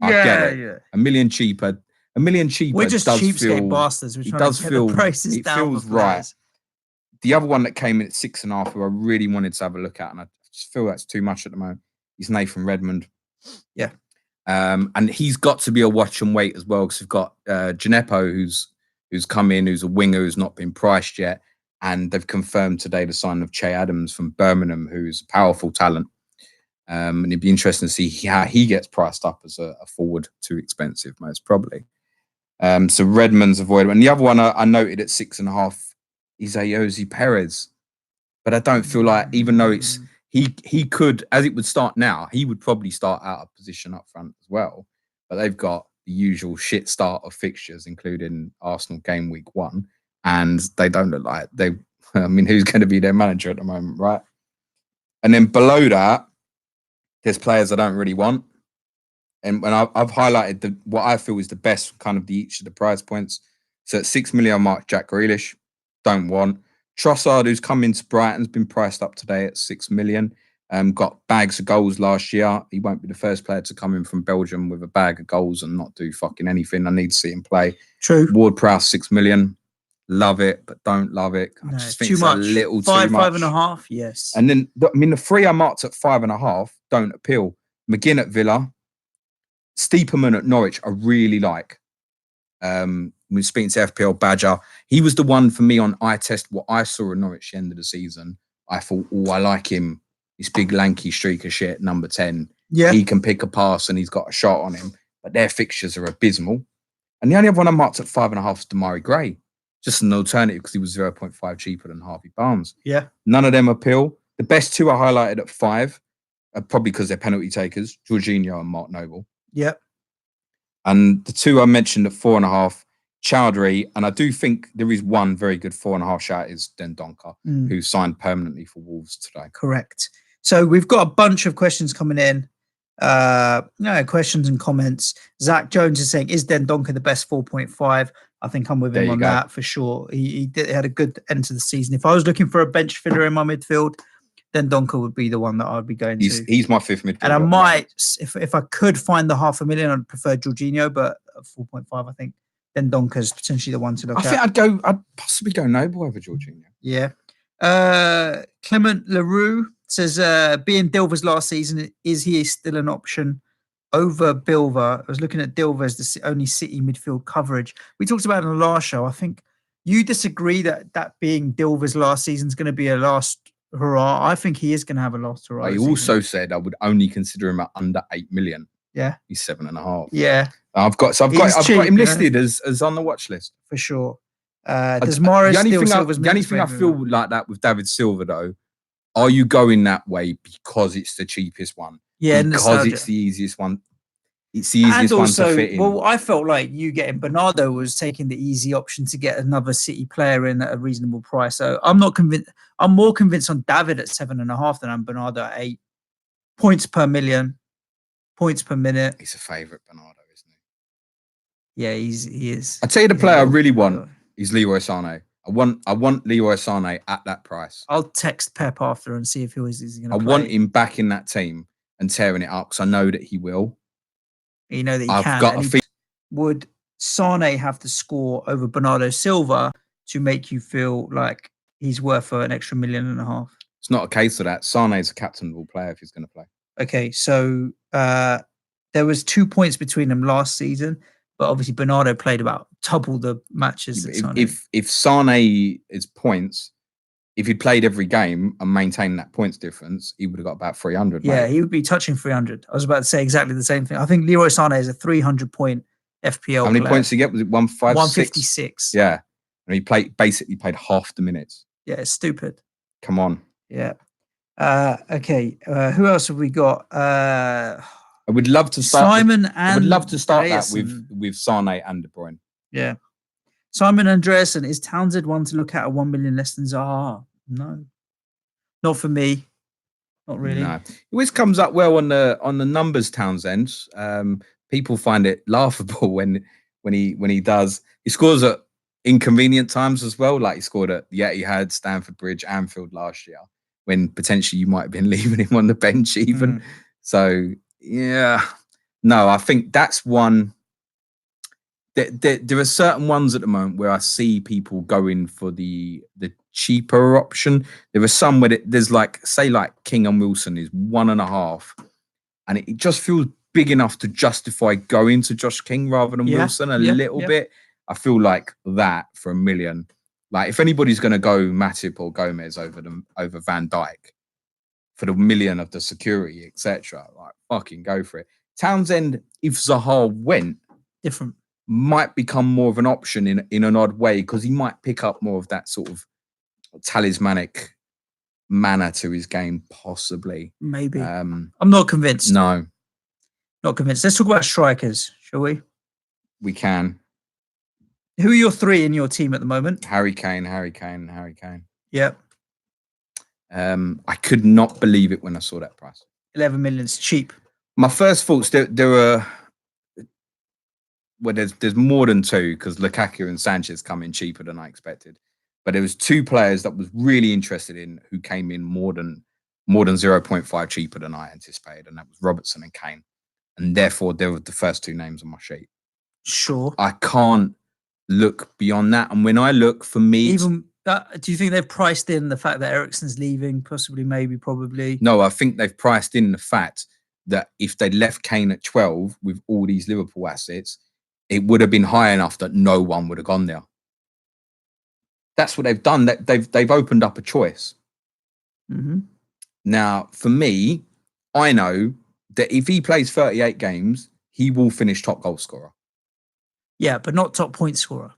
I get it.
Yeah.
$1 million cheaper. $1 million cheaper.
We're just cheapskate bastards. We're trying to get the prices down.
It feels right. The other one that came in at 6.5, who I really wanted to have a look at, and I just feel that's too much at the moment, is Nathan Redmond.
Yeah.
And he's got to be a watch and wait as well, because we've got Gineppo, who's come in, who's a winger, who's not been priced yet. And they've confirmed today the sign of Che Adams from Birmingham, who's a powerful talent. And it'd be interesting to see how he gets priced up as a forward. Too expensive, most probably. So Redmond's avoidable. And the other one I noted at 6.5 is Ayoze Perez. But I don't feel like, even though it's he could, as it would start now, he would probably start out of position up front as well. But they've got the usual shit start of fixtures, including Arsenal game week 1. And they don't look like who's going to be their manager at the moment, right? And then below that, there's players I don't really want. And when I've highlighted what I feel is the best kind of each of the price points. So at 6 million mark, Jack Grealish, don't want. Trossard, who's come into Brighton's been priced up today at 6 million. Got bags of goals last year. He won't be the first player to come in from Belgium with a bag of goals and not do fucking anything. I need to see him play.
True.
Ward-Prowse, 6 million. Love it, but don't love it. I just think it's a little too much.
5.5, yes.
And then, the 3 I marked at 5.5 don't appeal. McGinn at Villa, Steeperman at Norwich, I really like. We're speaking to FPL Badger. He was the one for me on eye test, what I saw in Norwich at the end of the season. I thought, I like him. This big lanky streak of shit, number 10.
Yeah.
He can pick a pass and he's got a shot on him. But their fixtures are abysmal. And the only other one I marked at 5.5 is Damari Gray. Just an alternative because he was 0.5 cheaper than Harvey Barnes.
Yeah.
None of them appeal. The best 2 I highlighted at 5 are probably because they're penalty takers, Jorginho and Mark Noble.
Yep.
And the 2 I mentioned at 4.5, Chowdhury, and I do think there is one very good 4.5 shout is Dendoncker, who signed permanently for Wolves today.
Correct. So we've got a bunch of questions coming in. Questions and comments. Zach Jones is saying, is Dendoncker the best 4.5? I think I'm with him on that for sure. He had a good end to the season. If I was looking for a bench filler in my midfield, Dendoncker would be the one that I'd be going to.
He's my 5th midfielder.
And I might, if I could find the 500,000, I'd prefer Jorginho, but at 4.5, I think Dendoncker's potentially the one to look at.
I think I'd possibly go Noble over Jorginho.
Yeah. Clement Leroux says, being Dilver's last season, is he still an option over Bilver? I was looking at Dilver as the only City midfield coverage. We talked about it in the last show. I think you disagree that being Dilver's last season is going to be a last hurrah. I think he is going to have a last hurrah.
He also said I would only consider him at under 8 million.
Yeah.
He's 7.5.
Yeah.
I've got him listed as on the watch list.
For sure. Does Morris
the only thing I feel like that with David Silva though, are you going that way because it's the cheapest one?
Yeah,
because it's the easiest one. It's the easiest one to fit in.
Well, I felt like you getting Bernardo was taking the easy option to get another City player in at a reasonable price. So I'm not convinced. I'm more convinced on David at 7.5 than I'm Bernardo at 8. Points per million, points per minute.
He's a favourite, Bernardo, isn't he?
Yeah, he is.
I tell you, the player I really want is Leroy Sané. I want Leroy Sané at that price.
I'll text Pep after and see if he's going to play.
I want him back in that team and tearing it up because I know that he will.
You know that he can. Would Sané have to score over Bernardo Silva to make you feel like he's worth an extra $1.5 million?
It's not a case of that. Sané's a captainable player if he's going to play.
Okay, so there was 2 points between them last season, but obviously Bernardo played about double the matches.
If Sané is points, if he played every game and maintained that points difference, he would have got about 300.
Yeah, he would be touching 300. I was about to say exactly the same thing. I think Leroy Sané is a 300-point FPL.
How many points did he get? Was it
156?
Yeah, and he basically played half the minutes.
Yeah, it's stupid.
Come on.
Yeah. Okay. Who else have we got?
I would love to start. I would love to start that with Sané and De Bruyne.
Yeah. Simon Andreasen, is Townsend one to look at 1 million less than Zaha? No, not for me. Not really.
No, it always comes up well on the numbers. Townsend. People find it laughable when he does. He scores at inconvenient times as well. Like he scored at the Etihad, Stamford Bridge, Anfield last year, when potentially you might have been leaving him on the bench even. So yeah, no, I think that's one. There are certain ones at the moment where I see people going for the cheaper option. There are some where there's like King and Wilson is 1.5, and it just feels big enough to justify going to Josh King rather than Wilson a little bit. I feel like that for $1 million. Like if anybody's going to go Matip or Gomez over Van Dijk for the $1 million of the security, etc., like fucking go for it. Townsend, if Zaha went
different,
might become more of an option in an odd way because he might pick up more of that sort of talismanic manner to his game, possibly.
Maybe. I'm not convinced.
No.
Not convinced. Let's talk about strikers, shall we?
We can.
Who are your 3 in your team at the moment?
Harry Kane.
Yep.
I could not believe it when I saw that price.
11 million's cheap.
My first thoughts, there were... Well, there's more than 2 because Lukaku and Sanchez come in cheaper than I expected. But there was 2 players that was really interested in who came in more than 0.5 cheaper than I anticipated, and that was Robertson and Kane. And therefore, they were the first 2 names on my sheet.
Sure.
I can't look beyond that. And when I look, for me...
Even do you think they've priced in the fact that Eriksen's leaving? Possibly, maybe, probably.
No, I think they've priced in the fact that if they left Kane at 12 with all these Liverpool assets, it would have been high enough that no one would have gone there. That's what they've done. They've opened up a choice.
Mm-hmm.
Now, for me, I know that if he plays 38 games, he will finish top goal scorer.
Yeah, but not top point scorer.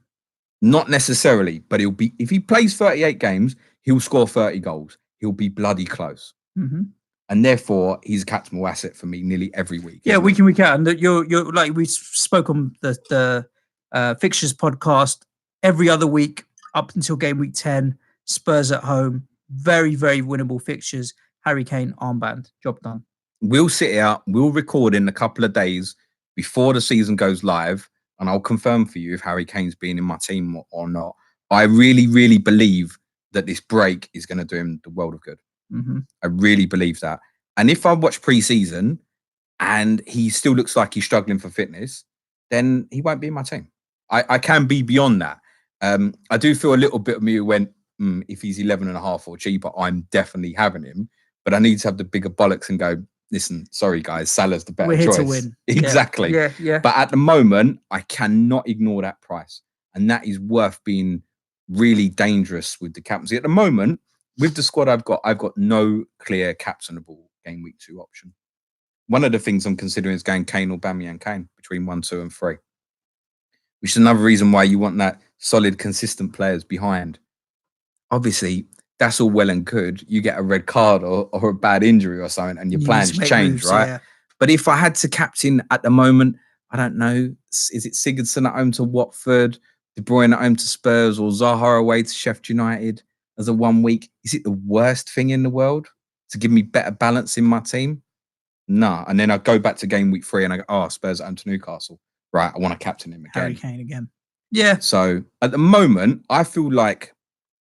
Not necessarily, but he'll be. If he plays 38 games, he'll score 30 goals. He'll be bloody close.
Mm-hmm.
And therefore, he's a captainable asset for me nearly every week.
Yeah, week in, week out. And you're like we spoke on the fixtures podcast every other week up until game week 10. Spurs at home, very, very winnable fixtures. Harry Kane armband, job done.
We'll sit out. We'll record in a couple of days before the season goes live, and I'll confirm for you if Harry Kane's been in my team or not. I really, really believe that this break is going to do him the world of good.
Mm-hmm.
I really believe that. And if I watch pre-season and he still looks like he's struggling for fitness, then he won't be in my team. I can be beyond that. I do feel a little bit of me who went, if he's 11.5 or cheaper, I'm definitely having him. But I need to have the bigger bollocks and go, listen, sorry guys, Salah's the better
We're here
choice.
To win.
Exactly.
Yeah.
But at the moment, I cannot ignore that price. And that is worth being really dangerous with the captaincy. At the moment, with the squad I've got no clear captainable game week 2 option. One of the things I'm considering is going Kane or Aubameyang Kane between 1, 2 and 3. Which is another reason why you want that solid, consistent players behind. Obviously, that's all well and good. You get a red card or a bad injury or something and your plans change,
moves,
right?
Yeah.
But if I had to captain at the moment, I don't know. Is it Sigurdsson at home to Watford, De Bruyne at home to Spurs, or Zaha away to Sheffield United as a 1 week? Is it the worst thing in the world to give me better balance in my team? Nah. And then I go back to game week 3 and I go, oh, Spurs at home to Newcastle. Right, I want to captain him again.
Harry Kane again. Yeah.
So at the moment, I feel like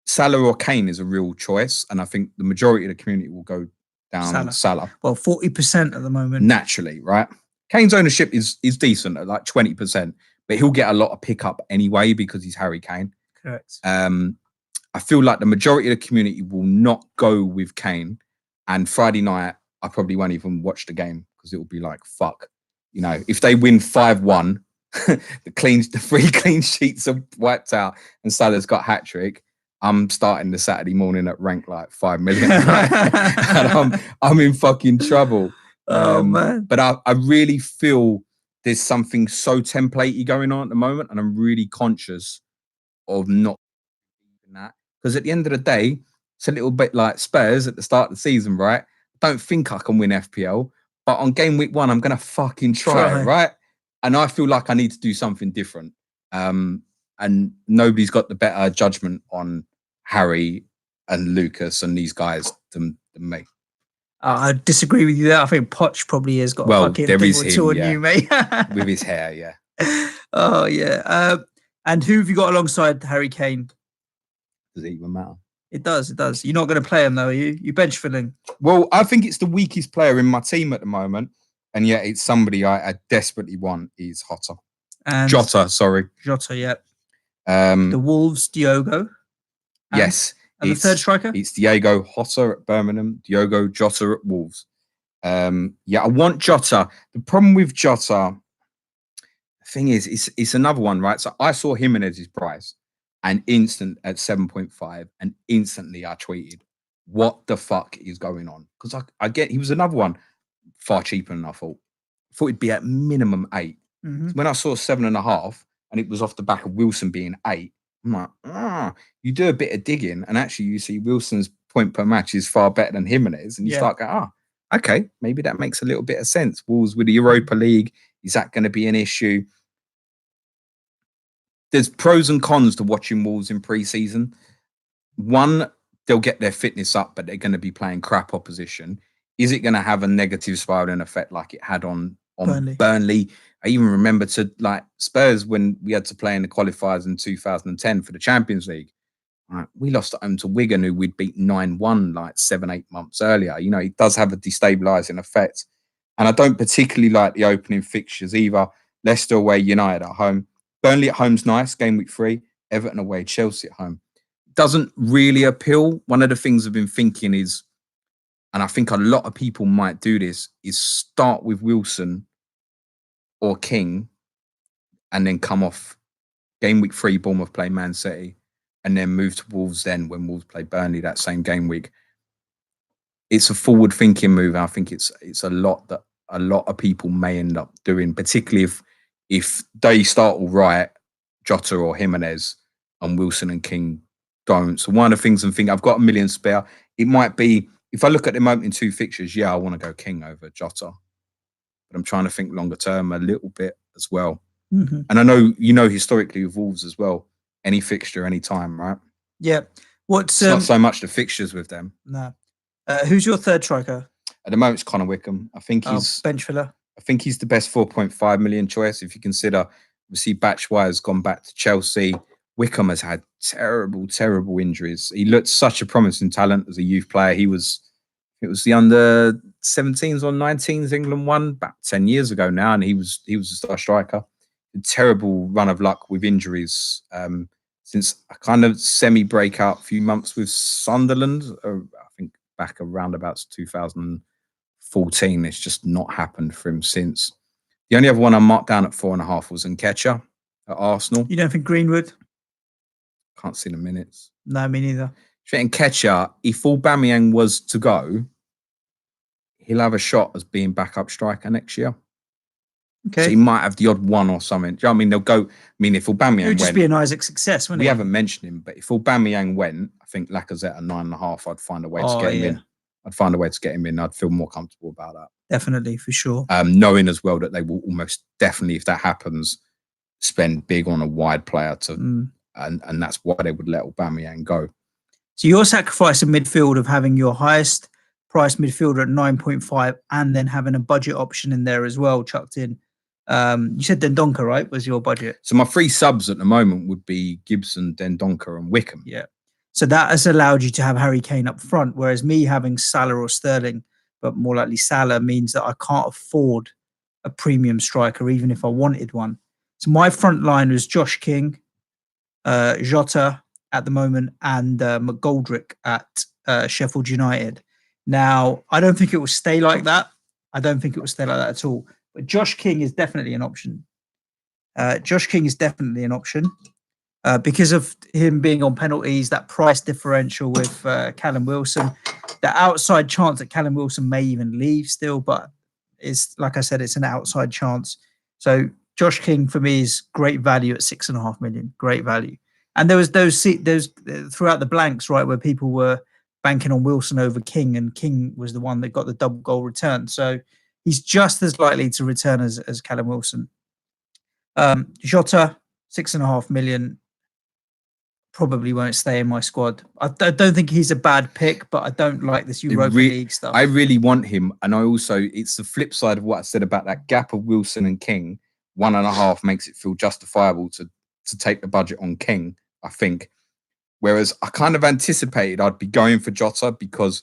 Salah or Kane is a real choice. And I think the majority of the community will go down Salah.
Well, 40% at the moment.
Naturally, right? Kane's ownership is decent at like 20%, but he'll get a lot of pickup anyway because he's Harry Kane.
Correct.
I feel like the majority of the community will not go with Kane. And Friday night, I probably won't even watch the game because it will be like, fuck. You know, if they win 5-1, the 3 clean sheets are wiped out and Salah's got hat-trick, I'm starting the Saturday morning at rank like 5 million. And I'm in fucking trouble.
Oh, man.
But I really feel there's something so templatey going on at the moment, and I'm really conscious of not doing that. Because at the end of the day, it's a little bit like Spurs at the start of the season, right? I don't think I can win FPL, but on game week 1, I'm going to fucking try, right? And I feel like I need to do something different. And nobody's got the better judgment on Harry and Lucas and these guys than me.
I disagree with you there. I think Poch probably has got a fucking
there
thing
is
or
him,
two on
yeah.
you, mate.
With his hair, yeah.
Oh, yeah. And who have you got alongside Harry Kane?
Does it even matter?
It does. It does. You're not going to play him, though, are you? You bench filling?
Well, I think it's the weakest player in my team at the moment. And yet it's somebody I desperately want is Jota, sorry.
Jota, yeah.
The
Wolves, Diogo.
Yes.
And the third striker?
It's Diego Jota at Birmingham, Diogo Jota at Wolves. I want Jota. The problem with Jota, the thing is, it's another one, right? So I saw Jimenez's price and instant at 7.5, and instantly I tweeted, what the fuck is going on? Because I get, he was another one far cheaper than I thought. I thought it'd be at minimum 8.
Mm-hmm.
So when I saw 7.5 and it was off the back of Wilson being 8, I'm like, you do a bit of digging and actually you see Wilson's point per match is far better than Jimenez, and you start going, okay, maybe that makes a little bit of sense. Wolves with the Europa League, is that going to be an issue? There's pros and cons to watching Wolves in pre-season. One, they'll get their fitness up, but they're going to be playing crap opposition. Is it going to have a negative spiraling effect like it had on Burnley? I even remember like Spurs when we had to play in the qualifiers in 2010 for the Champions League. Right, we lost at home to Wigan, who we'd beat 9-1 like 7-8 months earlier. You know, it does have a destabilising effect. And I don't particularly like the opening fixtures either. Leicester away, United at home. Burnley at home's nice, game week 3. Everton away, Chelsea at home. Doesn't really appeal. One of the things I've been thinking is, and I think a lot of people might do this, is start with Wilson or King and then come off game week 3, Bournemouth play Man City, and then move to Wolves then when Wolves play Burnley that same game week. It's a forward-thinking move. I think it's a lot that a lot of people may end up doing, particularly if they start all right, Jota or Jimenez, and Wilson and King don't. So one of the things I'm thinking, I've got $1 million spare. It might be, if I look at the moment in 2 fixtures, I want to go King over Jota. But I'm trying to think longer term a little bit as well.
Mm-hmm.
And I know, historically with Wolves as well, any fixture, any time, right?
Yeah.
It's not so much the fixtures with them.
No. Who's your third striker?
At the moment, it's Connor Wickham. I think he's
bench filler.
I think he's the best 4.5 million choice. If you consider, obviously, Batchwire's gone back to Chelsea. Wickham has had terrible, terrible injuries. He looked such a promising talent as a youth player. It was the under 17s or 19s England won about 10 years ago now, and he was a star striker. A terrible run of luck with injuries since a kind of semi-breakout few months with Sunderland. I think back around about 2014. It's just not happened for him since. The only other one I marked down at 4.5 was Nketiah at Arsenal.
You don't think Greenwood?
Can't see the minutes.
No, me neither.
I think Nketiah, if Aubameyang was to go, he'll have a shot as being backup striker next year.
Okay.
So he might have the odd one or something. Do you know what I mean? They'll go. I mean, if Aubameyang
it would just be an Isaac success, wouldn't it?
We haven't mentioned him, but if Aubameyang went, I think Lacazette at 9.5, I'd find a way to get him in. I'd find a way to get him in. I'd feel more comfortable about that.
Definitely, for sure.
Knowing as well that they will almost definitely, if that happens, spend big on a wide player to, and that's why they would let Aubameyang go.
So you're sacrificing midfield of having your highest price midfielder at 9.5 and then having a budget option in there as well chucked in. You said Dendoncker, right? Was your budget?
So my 3 subs at the moment would be Gibson, Dendoncker, and Wickham.
Yeah. So that has allowed you to have Harry Kane up front, whereas me having Salah or Sterling, but more likely Salah, means that I can't afford a premium striker, even if I wanted one. So my front line was Josh King, Jota at the moment, and McGoldrick at Sheffield United. Now, I don't think it will stay like that. I don't think it will stay like that at all. But Josh King is definitely an option. Because of him being on penalties, that price differential with Callum Wilson, the outside chance that Callum Wilson may even leave still, but it's like I said, it's an outside chance. So Josh King for me is great value at 6.5 million. Great value. And there was those throughout the blanks, right, where people were banking on Wilson over King, and King was the one that got the double goal return. So he's just as likely to return as Callum Wilson. Jota, 6.5 million. Probably won't stay in my squad. I don't think he's a bad pick, but I don't like this Europa League stuff.
I really want him, and I also, it's the flip side of what I said about that gap of Wilson and King. 1.5 makes it feel justifiable to take the budget on King, I think. Whereas I kind of anticipated I'd be going for Jota because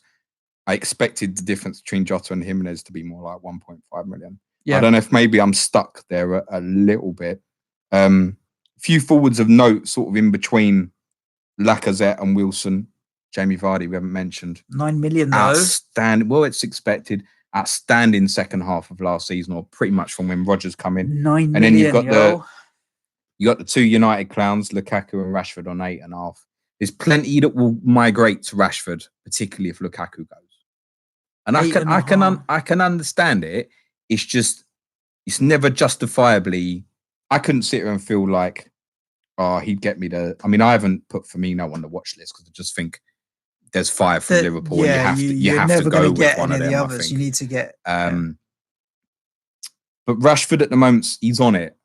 I expected the difference between Jota and Jimenez to be more like 1.5 million. Yeah. I don't know if maybe I'm stuck there a little bit. Few forwards of note, sort of in between Lacazette and Wilson. Jamie Vardy, we haven't mentioned.
9 million, though.
Outstanding. Well, it's expected. Outstanding second half of last season, or pretty much from when Rodgers come in.
9 million,
and then you got the 2 United clowns, Lukaku and Rashford, on 8.5. There's plenty that will migrate to Rashford, particularly if Lukaku goes. And I can understand it. It's just, it's never justifiably. I couldn't sit here and feel like, oh, he'd get me to. I mean, I haven't put Firmino on the watch list because I just think there's 5 from Liverpool.
Yeah,
you have to go with one of them.
I think you need to get.
But Rashford at the moment, he's on it.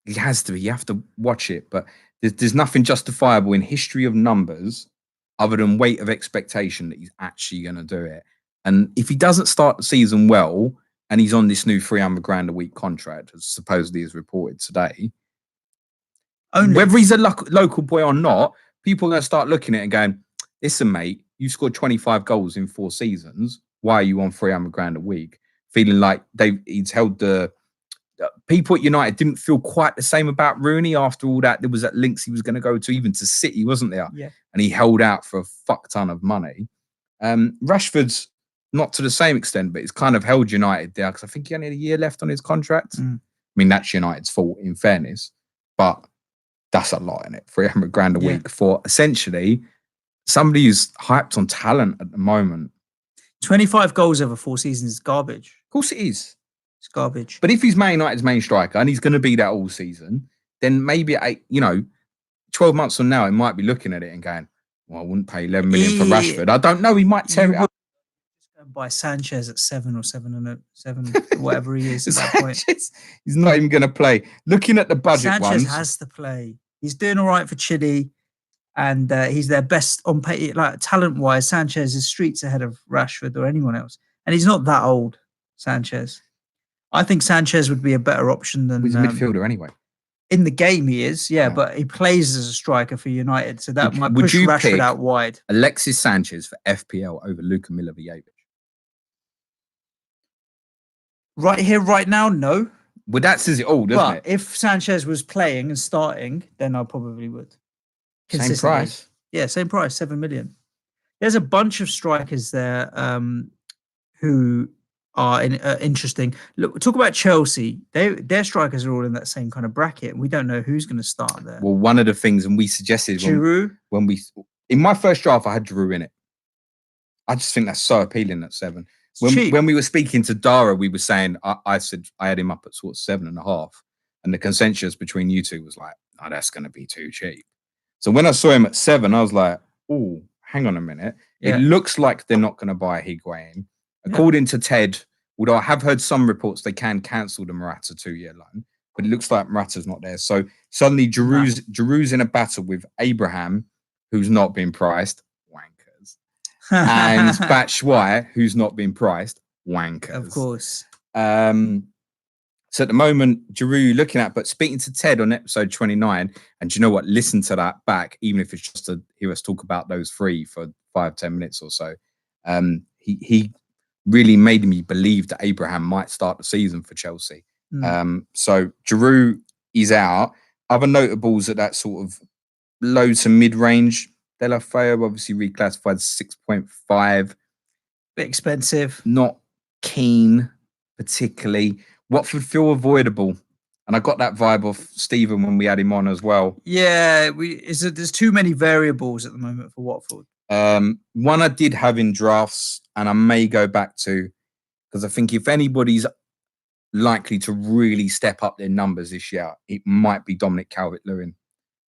He has to be. You have to watch it. But there's nothing justifiable in history of numbers other than weight of expectation that he's actually going to do it. And if he doesn't start the season well, and he's on this new 300 grand a week contract, as supposedly is reported today, whether he's a local boy or not, people are going to start looking at it and going, listen, mate, you scored 25 goals in 4 seasons. Why are you on 300 grand a week? Feeling like he's held the... people at United didn't feel quite the same about Rooney after all that. There was that links he was going to go to, even to City, wasn't there?
Yeah.
And he held out for a fuck ton of money. Rashford's not to the same extent, but it's kind of held United there because I think he only had a year left on his contract. I mean, that's United's fault, in fairness, but that's a lot in it. 300 grand a week for essentially somebody who's hyped on talent at the moment.
25 goals over 4 seasons is garbage.
Of course it is.
It's garbage.
But if he's Man United's main striker and he's going to be that all season, then maybe 12 months from now, he might be looking at it and going, well, I wouldn't pay 11 million for Rashford. I don't know. He might tear it up.
Buy Sanchez at 7 or 7, whatever he is at that point.
He's not even going to play. Looking at the budget
Sanchez has to play. He's doing all right for Chile, and he's their best on pay. Like talent-wise, Sanchez is streets ahead of Rashford or anyone else, and he's not that old. Sanchez, I think Sanchez would be a better option than.
He's a midfielder anyway.
In the game, he is, but he plays as a striker for United, so that might push Rashford out wide.
Alexis Sanchez for FPL over Luka Milivojevic.
Right here, right now, no.
Well, that says it all, doesn't it?
If Sanchez was playing and starting, then I probably would.
Same price?
Yeah, same price, 7 million. There's a bunch of strikers there who are interesting. Look, talk about Chelsea. Their strikers are all in that same kind of bracket, and we don't know who's going to start there.
Well, one of the things, and we suggested
Giroud.
In my first draft, I had Giroud in it. I just think that's so appealing at 7. When we were speaking to Dara, we were saying, I said I had him up at sort of 7.5, and the consensus between you two was like, oh, that's going to be too cheap. So when I saw him at 7, I was like, oh, hang on a minute.
Yeah.
It looks like they're not going to buy Higuain. According to Ted, although I have heard some reports they can cancel the Morata 2-year loan, but it looks like Morata's not there. So suddenly Giroud's in a battle with Abraham, who's not been priced, wankers, and Batshuayi, who's not been priced, wankers.
Of course.
So at the moment, Giroud looking at, but speaking to Ted on episode 29, and do you know what? Listen to that back, even if it's just to hear us talk about those three for 5-10 minutes or so. He really made me believe that Abraham might start the season for Chelsea. So Giroud is out. Other notables at that sort of low to mid range. De La Feu obviously reclassified 6.5.
Bit expensive.
Not keen particularly. Watford feel avoidable. And I got that vibe off Stephen when we had him on as well.
Yeah, there's too many variables at the moment for Watford.
One I did have in drafts, and I may go back to, because I think if anybody's likely to really step up their numbers this year, it might be Dominic Calvert-Lewin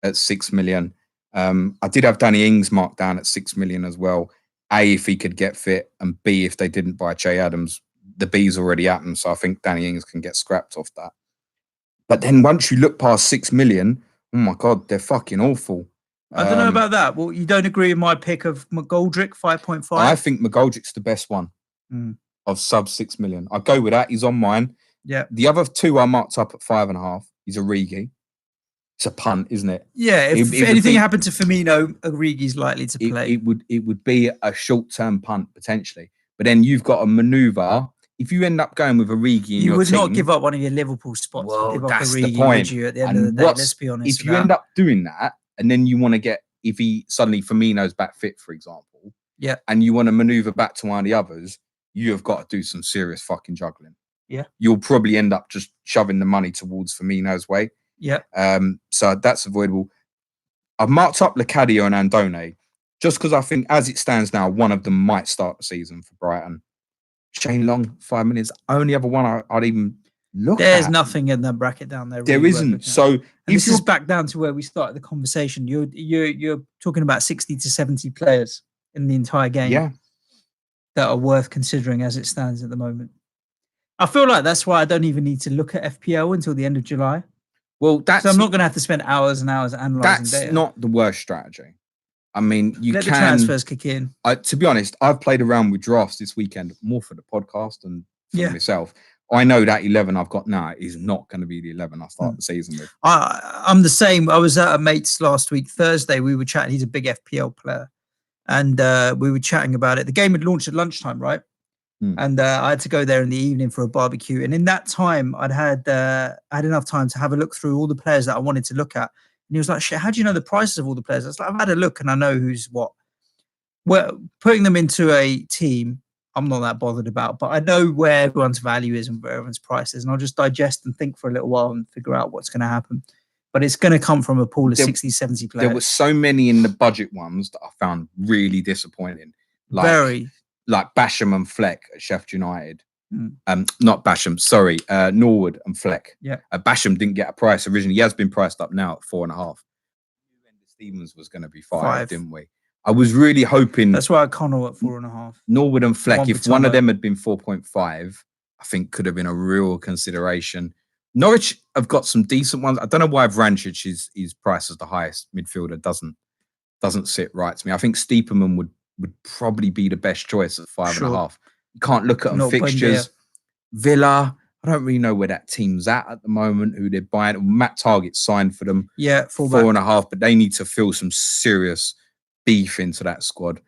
at 6 million. I did have Danny Ings marked down at 6 million as well. A, if he could get fit, and B, if they didn't buy Che Adams. The B's already at them, so I think Danny Ings can get scrapped off that. But then once you look past 6 million, oh my God, they're fucking awful.
I don't know about that. Well, you don't agree with my pick of McGoldrick, 5.5?
I think McGoldrick's the best one of sub 6 million. I'll go with that. He's on mine.
Yeah.
The other two are marked up at 5.5. He's Origi. It's a punt, isn't it?
Yeah. If anything happened to Firmino, Origi's likely to play.
It would be a short-term punt potentially. But then you've got a manoeuvre. If you end up going with Origi in
you
your
would
team,
not give up one of your Liverpool spots.
Well,
give up
that's
Origi,
the point.
At the end of the day, let's be honest.
If you end up doing that, and then you want to get, if he suddenly Firmino's back fit, for example, and you want to maneuver back to one of the others, you have got to do some serious fucking juggling.
Yeah,
you'll probably end up just shoving the money towards Firmino's way.
Yeah.
So that's avoidable. I've marked up Lecadio and Andone just because I think, as it stands now, one of them might start the season for Brighton. Shane Long, 5 minutes. Only other one I'd even look at.
There's nothing in that bracket down there.
There isn't. So
this is back down to where we started the conversation. You're talking about 60 to 70 players in the entire game that are worth considering as it stands at the moment. I feel like that's why I don't even need to look at FPL until the end of July.
Well,
so I'm not going to have to spend hours and hours analysing data.
That's not the worst strategy. I mean,
let the transfers kick in.
To be honest, I've played around with drafts this weekend more for the podcast and for myself. I know that 11 I've got now is not going to be the 11 I start the season with.
I'm the same. I was at a mate's last week, Thursday. We were chatting. He's a big FPL player. And we were chatting about it. The game had launched at lunchtime, right? And I had to go there in the evening for a barbecue. And in that time, I had enough time to have a look through all the players that I wanted to look at. And he was like, shit, how do you know the prices of all the players? I was like, I've had a look and I know who's what. Well, putting them into a team, I'm not that bothered about, but I know where everyone's value is and where everyone's price is. And I'll just digest and think for a little while and figure out what's going to happen. But it's going to come from a pool of 60, 70 players.
There were so many in the budget ones that I found really disappointing. Like Basham and Fleck at Sheffield United. Not Basham, sorry, Norwood and Fleck.
Yeah.
Basham didn't get a price originally. He has been priced up now at 4.5. Stevens was going to be 5, didn't we? I was really hoping.
That's why I Connell at 4.5.
Norwood and Fleck, if one of them had been 4.5, I think could have been a real consideration. Norwich have got some decent ones. I don't know why Vrancic is priced as the highest midfielder. Doesn't sit right to me. I think Steeperman would probably be the best choice at 5.5. You can't look at them fixtures. Villa, I don't really know where that team's at the moment, who they're buying. Matt Target signed for them.
Yeah,
4.5, but they need to fill some serious beef into that squad.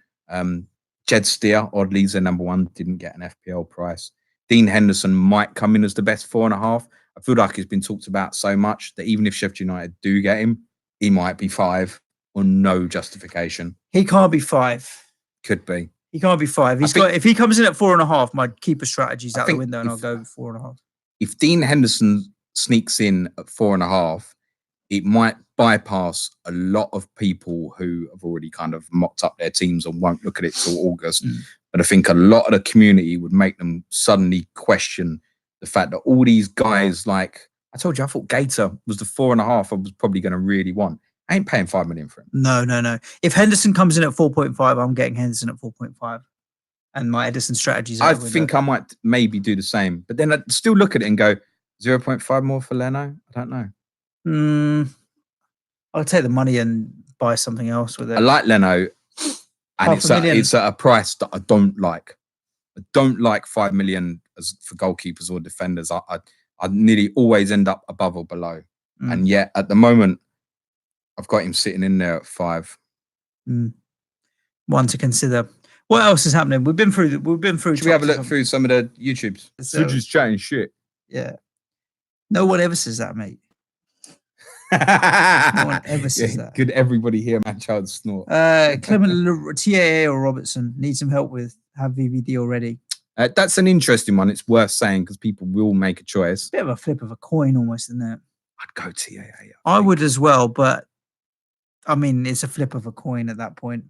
Jed Steer, oddly, is their number one, didn't get an FPL price. Dean Henderson might come in as the best 4.5. I feel like he's been talked about so much that even if Sheffield United do get him, he might be 5 on no justification.
He can't be 5.
Could be.
He can't be 5. If he comes in at 4.5, my keeper strategy's out the window and I'll go 4.5.
If Dean Henderson sneaks in at 4.5, it might bypass a lot of people who have already kind of mocked up their teams and won't look at it till August. But I think a lot of the community would make them suddenly question the fact that all these guys, like I told you, I thought Gator was the 4.5 I was probably going to really want. I ain't paying 5 million for him.
No. If Henderson comes in at 4.5, I'm getting Henderson at 4.5. And my Edison strategies.
I think I might maybe do the same, but then I'd still look at it and go 0.5 more for Leno. I don't know.
I'll take the money and buy something else with it.
I like Leno, and it's at a price that I don't like. I don't like 5 million as for goalkeepers or defenders. I nearly always end up above or below, and yet at the moment, I've got him sitting in there at 5.
One to consider. What else is happening? We've been through.
Should we have a look through some of the YouTubes? Suj is chatting shit.
Yeah. No one ever says that, mate. No one ever says that.
Could everybody hear man child snort?
Clement TAA or Robertson need some help with. Have VVD already.
That's an interesting one. It's worth saying because people will make a choice.
Bit of a flip of a coin, almost, isn't it?
I'd go TAA.
I would as well, but I mean, it's a flip of a coin at that point.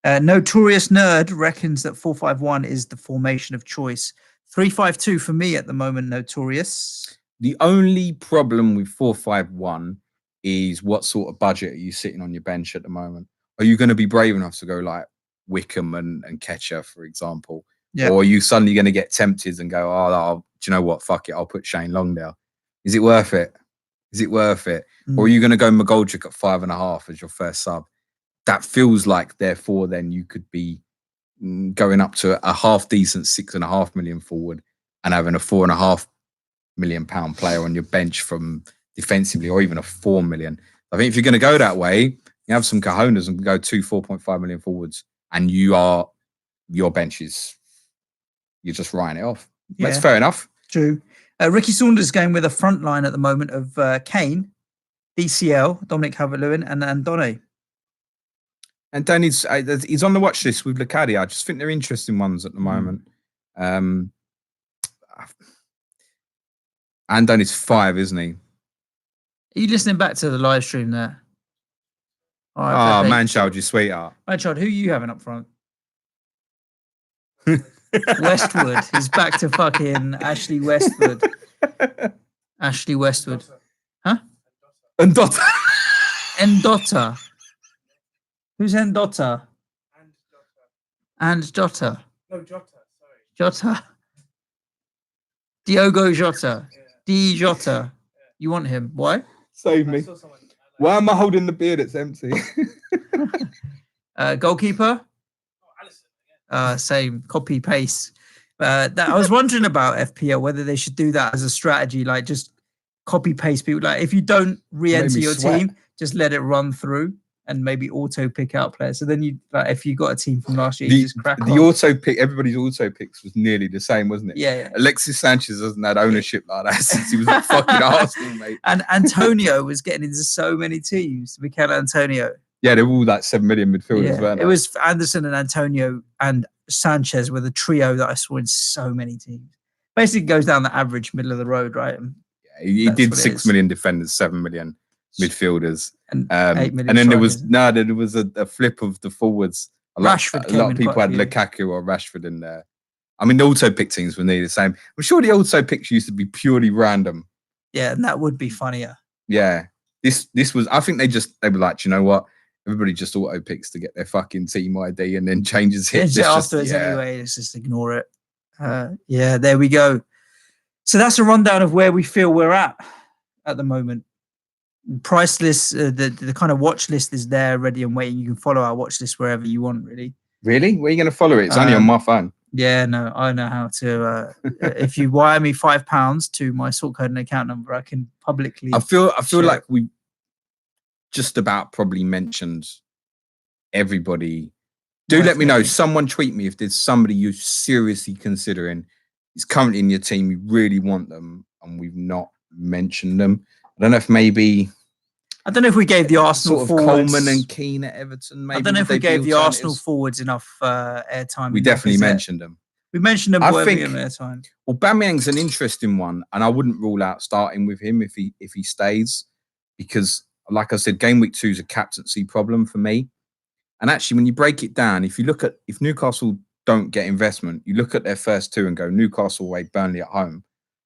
Notorious Nerd reckons that 4-5-1 is the formation of choice. 3-5-2 for me at the moment, Notorious.
The only problem with 4-5-1 is what sort of budget are you sitting on your bench at the moment? Are you going to be brave enough to go like Wickham and Ketcher, for example? Yeah. Or are you suddenly going to get tempted and go, do you know what? Fuck it. I'll put Shane Longdale. Is it worth it? Or are you going to go McGoldrick at 5.5 as your first sub? That feels like, therefore, then you could be going up to a half decent 6.5 million forward and having a 4.5 million pound player on your bench from defensively, or even a 4 million. I think if you're going to go that way, you have some cojones and go 4.5 million forwards, and your bench you're just writing it off. Yeah. That's fair enough.
True. Ricky Saunders going with a front line at the moment of Kane, DCL, Dominic Calvert-Lewin, and Andone.
And Danny's he's on the watch list with Lecadia. I just think they're interesting ones at the moment. And Danny's 5, isn't he?
Are you listening back to the live stream there?
Oh, Manchild, you sweetheart.
Manchild, who are you having up front? Westwood. He's back to fucking Ashley Westwood. Ashley Westwood. Huh?
Endotta.
Endotta. Who's Endotta? And Jota.
No, Jota. Sorry.
Jota. Diogo Jota. D Jota. You want him? Why?
Save me. Why am I holding the beer that's empty?
Goalkeeper? Same. Copy paste. I was wondering about FPL whether they should do that as a strategy, like just copy paste people. Like if you don't re-enter your team, just let it run through and maybe auto pick out players. So then you, like, if you got a team from last year, you just crack on.
Auto pick, everybody's auto picks was nearly the same, wasn't it?
Yeah.
Alexis Sanchez hasn't had ownership like that since he was at fucking Arsenal, mate.
And Antonio was getting into so many teams. Mikel Antonio.
Yeah, they were all like 7 million midfielders, weren't they?
It was Anderson and Antonio and Sanchez were the trio that I saw in so many teams. Basically goes down the average middle of the road, right?
Yeah, he did 6 million defenders, 7 million midfielders.
And 8 million
and then there was a flip of the forwards. A lot of people had Lukaku or Rashford in there. I mean, the auto pick teams were nearly the same. I'm sure the auto picks used to be purely random.
Yeah, and that would be funnier.
Yeah. This was, I think they were like, you know what? Everybody just auto picks to get their fucking team ID and then changes it.
Afterwards anyway, let's just ignore it. Yeah, there we go. So that's a rundown of where we feel we're at the moment. Price list, the kind of watch list is there, ready and waiting. You can follow our watch list wherever you want, really.
Really? Where are you going to follow it? It's only on my phone.
Yeah, no, I know how to. If you wire me £5 to my sort code and account number, I can publicly.
I feel like we just about probably mentioned everybody. Let me know. Someone tweet me if there's somebody you're seriously considering is currently in your team. You really want them, and we've not mentioned them. I don't know if maybe.
I don't know if we gave the Arsenal
sort of
forwards,
Coleman and Keane at Everton. Maybe
I don't know if we gave the Arsenal forwards enough airtime.
We definitely mentioned them.
We mentioned them. I think airtime.
Aubameyang's an interesting one, and I wouldn't rule out starting with him if he stays, because, like I said, game week 2 is a captaincy problem for me. And actually, when you break it down, if Newcastle don't get investment, you look at their first 2 and go Newcastle away, Burnley at home.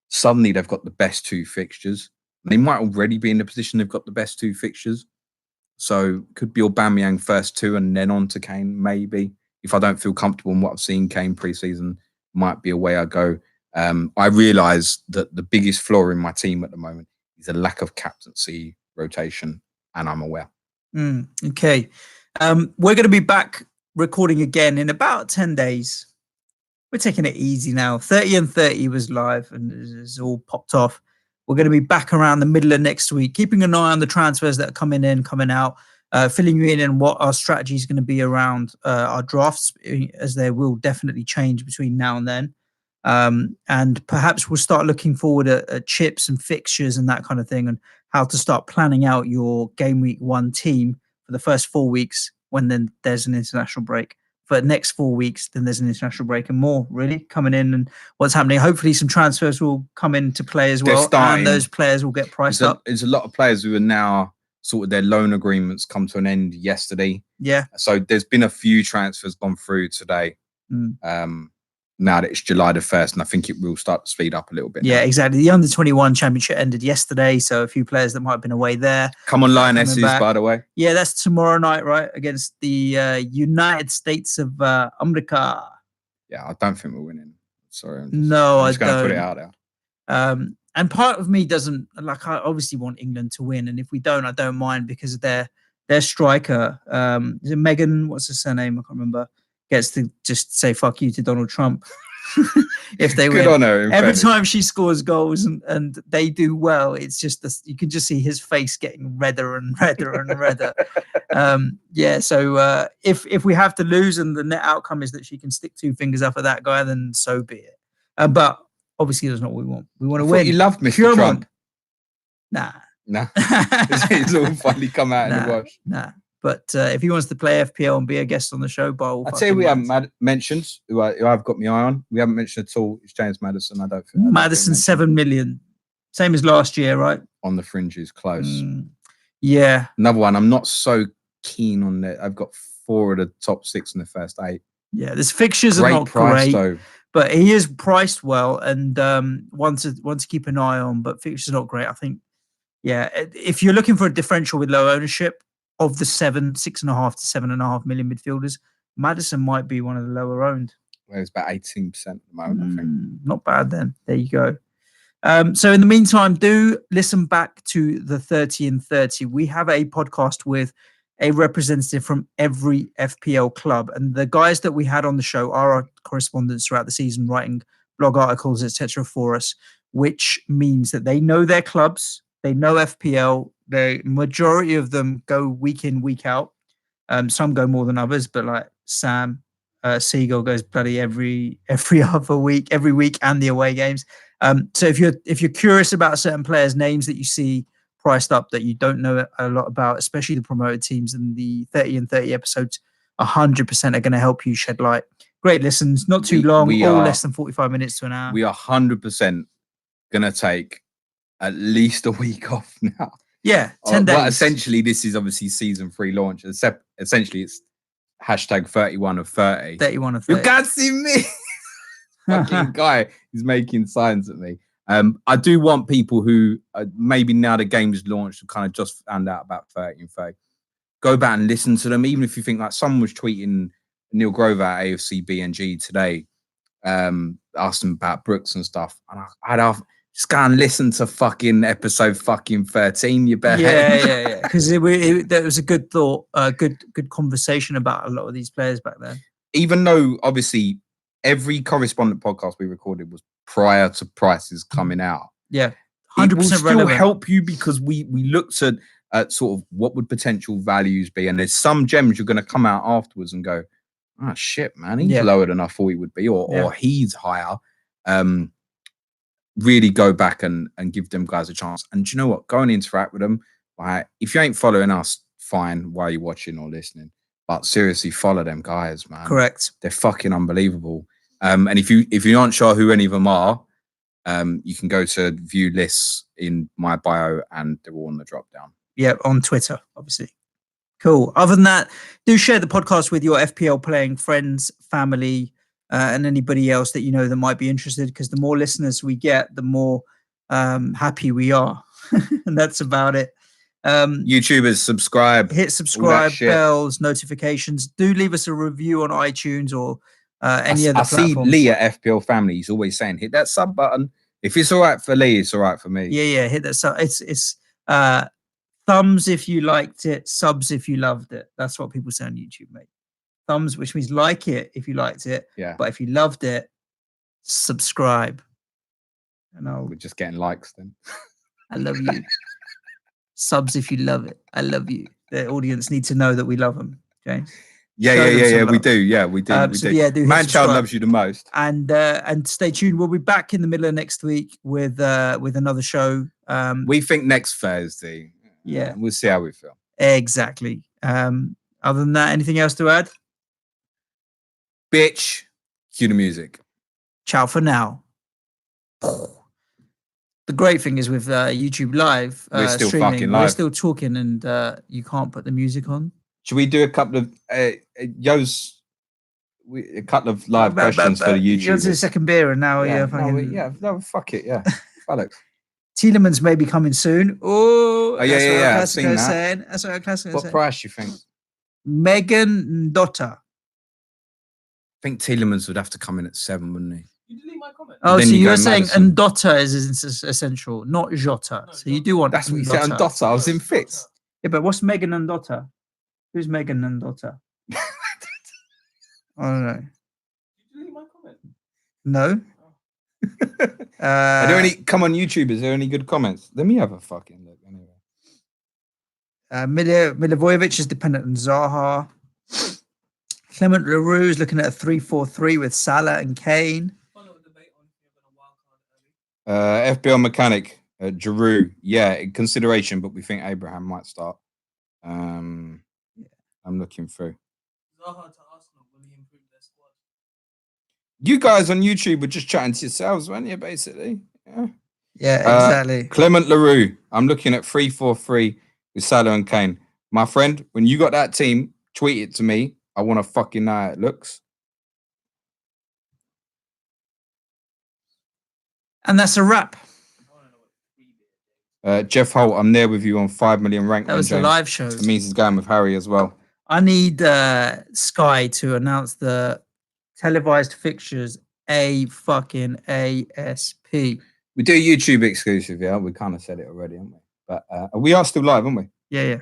Suddenly, they've got the best 2 fixtures. They might already be in the position they've got the best 2 fixtures. So could be Aubameyang first two and then on to Kane, maybe. If I don't feel comfortable in what I've seen Kane pre-season, might be a way I go. I realise that the biggest flaw in my team at the moment is a lack of captaincy rotation, and I'm aware.
Okay. We're going to be back recording again in about 10 days. We're taking it easy now. 30 and 30 was live and it's all popped off. We're going to be back around the middle of next week, keeping an eye on the transfers that are coming in, coming out, filling you in on what our strategy is going to be around our drafts, as they will definitely change between now and then. And perhaps we'll start looking forward at chips and fixtures and that kind of thing, and how to start planning out your game week 1 team for the first 4 weeks, when then there's an international break. For the next 4 weeks, then there's an international break, and more really coming in and what's happening. Hopefully some transfers will come into play as well, and those players will get priced up.
There's a lot of players who are now sort of their loan agreements come to an end yesterday.
Yeah.
So there's been a few transfers gone through today. Now that it's July the 1st, and I think it will start to speed up a little bit.
Yeah,
now.
exactly. The under-21 championship ended yesterday, so a few players that might have been away there.
Come on, Lionesses, by the way.
Yeah, that's tomorrow night, right? Against the United States of America.
Yeah, I don't think we're winning. Sorry. I'm just going to put it out there.
And part of me doesn't, like, I obviously want England to win, and if we don't, I don't mind, because their striker, is it Megan? What's her surname? I can't remember. Gets to just say fuck you to Donald Trump if they win.
Good on her.
Every time she scores goals and they do well, it's just this, you can just see his face getting redder and redder and redder. So if we have to lose and the net outcome is that she can stick 2 fingers up at that guy, then so be it. But obviously that's not what we want. We want to win.
You loved Mr. Trump.
Nah.
It's all finally come out in the wash.
Nah. But if he wants to play FPL and be a guest on the show,
I'd say we haven't mentioned who I've got my eye on. We haven't mentioned at all. It's James Maddison. I don't think
Maddison 7 million, same as last year, right?
On the fringes, close.
Yeah.
Another one. I'm not so keen on that. I've got 4 of the top 6 in the first 8.
Yeah, there's fixtures are not
price,
great,
though.
but he is priced well and one to keep an eye on. But fixtures not great. I think. Yeah, if you're looking for a differential with low ownership, of the 6.5 to 7.5 million midfielders, Maddison might be one of the lower owned.
Well, it's about 18% at the moment, I think.
Not bad then. There you go. So in the meantime, do listen back to the 30 and 30. We have a podcast with a representative from every FPL club. And the guys that we had on the show are our correspondents throughout the season, writing blog articles, etc. for us, which means that they know their clubs, they know FPL. The majority of them go week in, week out. Some go more than others, but like Sam Siegel goes bloody every other week, every week, and the away games. So if you're curious about certain players' names that you see priced up that you don't know a lot about, especially the promoted teams, and the 30 and 30 episodes 100% are going to help you shed light. Great listens, not too long, all less than 45 minutes to an hour.
We are 100% going to take at least a week off now.
Yeah, 10 days.
Well, essentially, this is obviously season 3 launch. Essentially, it's hashtag 31 of 30.
31 of 30.
You can't see me. Fucking guy is making signs at me. I do want people who maybe now the game is launched and kind of just found out about 30 and 30. Go back and listen to them, even if you think like someone was tweeting Neil Grover at AFC BNG today, asking about Brooks and stuff. And I'd have just go and listen to fucking episode fucking 13. You better.
Yeah. Because there was a good thought, good conversation about a lot of these players back then.
Even though obviously every correspondent podcast we recorded was prior to prices coming out.
Yeah, 100%
it will still
relevant.
help you because we looked at sort of what would potential values be, and there's some gems you're going to come out afterwards and go, oh shit, man, he's lower than I thought he would be, or he's higher. Really go back and give them guys a chance. And do you know what? Go and interact with them. Like, if you ain't following us, fine, while you're watching or listening. But seriously, follow them guys, man.
Correct.
They're fucking unbelievable. And if you aren't sure who any of them are, you can go to view lists in my bio and they're all on the drop down.
Yeah, on Twitter, obviously. Cool. Other than that, do share the podcast with your FPL playing friends, family, and anybody else that you know that might be interested, because the more listeners we get, the more happy we are. And that's about it.
YouTubers, subscribe.
Hit subscribe,
shit.
bells, notifications. Do leave us a review on iTunes or any other
I see
platforms.
Lee at FPL Family. He's always saying, hit that sub button. If it's all right for Lee, it's all right for me.
Yeah, hit that sub. It's thumbs if you liked it, subs if you loved it. That's what people say on YouTube, mate. Thumbs, which means like it if you liked it.
Yeah.
But if you loved it, subscribe. And
We're just getting likes then.
I love you. Subs if you love it. I love you. The audience need to know that we love them, James.
Yeah. We do. Yeah, we do.
So yeah, do hit
Man-child
subscribe.
loves you the most.
And stay tuned. We'll be back in the middle of next week with another show.
We think next Thursday.
Yeah.
We'll see how we feel.
Exactly. Other than that, anything else to add?
Bitch, cue the music.
Ciao for now. The great thing is with YouTube Live,
We're still
streaming,
fucking live.
we're still talking, and you can't put the music on.
Should we do a couple of a couple of live questions for the
You got to the
YouTubers?
second beer, and now
Yeah, fuck it, yeah. Alex.
Tielemans may be coming soon. Oh,
yeah, I've
that's
seen
what
that.
saying. That's what Classico
What
saying.
price you think?
Megan Ndotta.
I think Tielemans would have to come in at 7, wouldn't he?
You delete my comment.
Oh,
Then
so
you
you're
go
saying
Maddison.
Ndotta is essential, not Jota.
No,
So you do want
That's what you said on
Ndotta.
Dotta. I was in fits.
Yeah, but what's Megan Ndotta? Who's Megan Ndotta? I don't know.
You delete my comment.
No.
Are there any come on YouTube? Is there any good comments? Let me have a fucking look anyway.
Milivojevic is dependent on Zaha. Clement Leroux is looking at a 3-4-3 with Salah and Kane.
Fun little debate on if you're going to wild card early.
FBL mechanic, Giroud. Yeah, in consideration, but we think Abraham might start. I'm looking through.
Zaha to Arsenal, will he improve their squad?
You guys on YouTube were just chatting to yourselves, weren't you, basically? Yeah.
Yeah, exactly.
Clement Leroux. I'm looking at 3-4-3 with Salah and Kane. My friend, when you got that team, tweet it to me. I want to fucking know how it looks.
And that's a wrap.
I want to know what free beer.
Jeff Holt, I'm there with you on 5 million rank.
That was the
James.
live show.
It means he's going with Harry as well.
I need Sky to announce the televised fixtures ASP.
We do YouTube exclusive, yeah. We kind of said it already, haven't we? But we are still live, aren't we?
Yeah.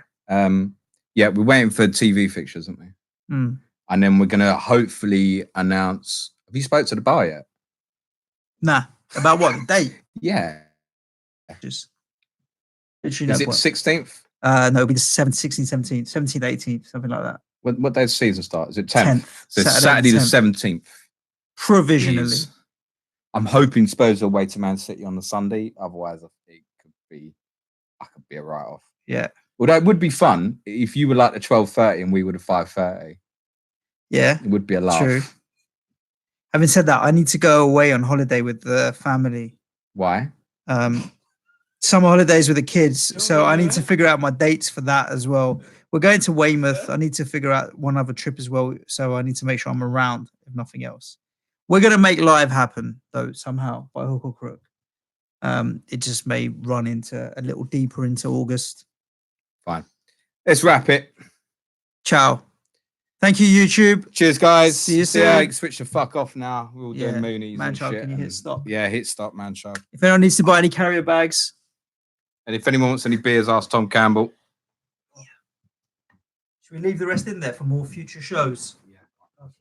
Yeah, we're waiting for TV fixtures, aren't we?
Mm.
And then we're gonna hopefully announce. Have you spoke to the bar yet?
Nah. About what? The date?
Yeah.
Just literally
Is
no
it
point.
16th?
No, it'll be the 16th, 17th, 17th, 18th, something like that.
What day does season start? Is it 10th?
10th.
So it's Saturday the
10th.
17th.
Provisionally.
is- I'm hoping Spurs will away to Man City on the Sunday. Otherwise, I think I could be a write-off.
Yeah.
Although it would be fun if you were like the 12:30 and we were the 5:30.
Yeah.
It would be a laugh.
True. Having said that, I need to go away on holiday with the family.
Why?
Summer holidays with the kids. So I need to figure out my dates for that as well. We're going to Weymouth. I need to figure out one other trip as well. So I need to make sure I'm around, if nothing else. We're going to make live happen, though, somehow, by hook or crook. It just may run into a little deeper into August.
Fine. Let's wrap it.
Ciao. Thank you, YouTube.
Cheers, guys.
See you soon.
Yeah, switch the fuck off now. We're all doing
Yeah.
Moonies. and
Man-child,
shit
can you hit
and-
stop?
Yeah, hit stop, man-child.
If anyone needs to buy any carrier bags,
And if anyone wants any beers, ask Tom Campbell.
should we leave the rest in there for more future shows?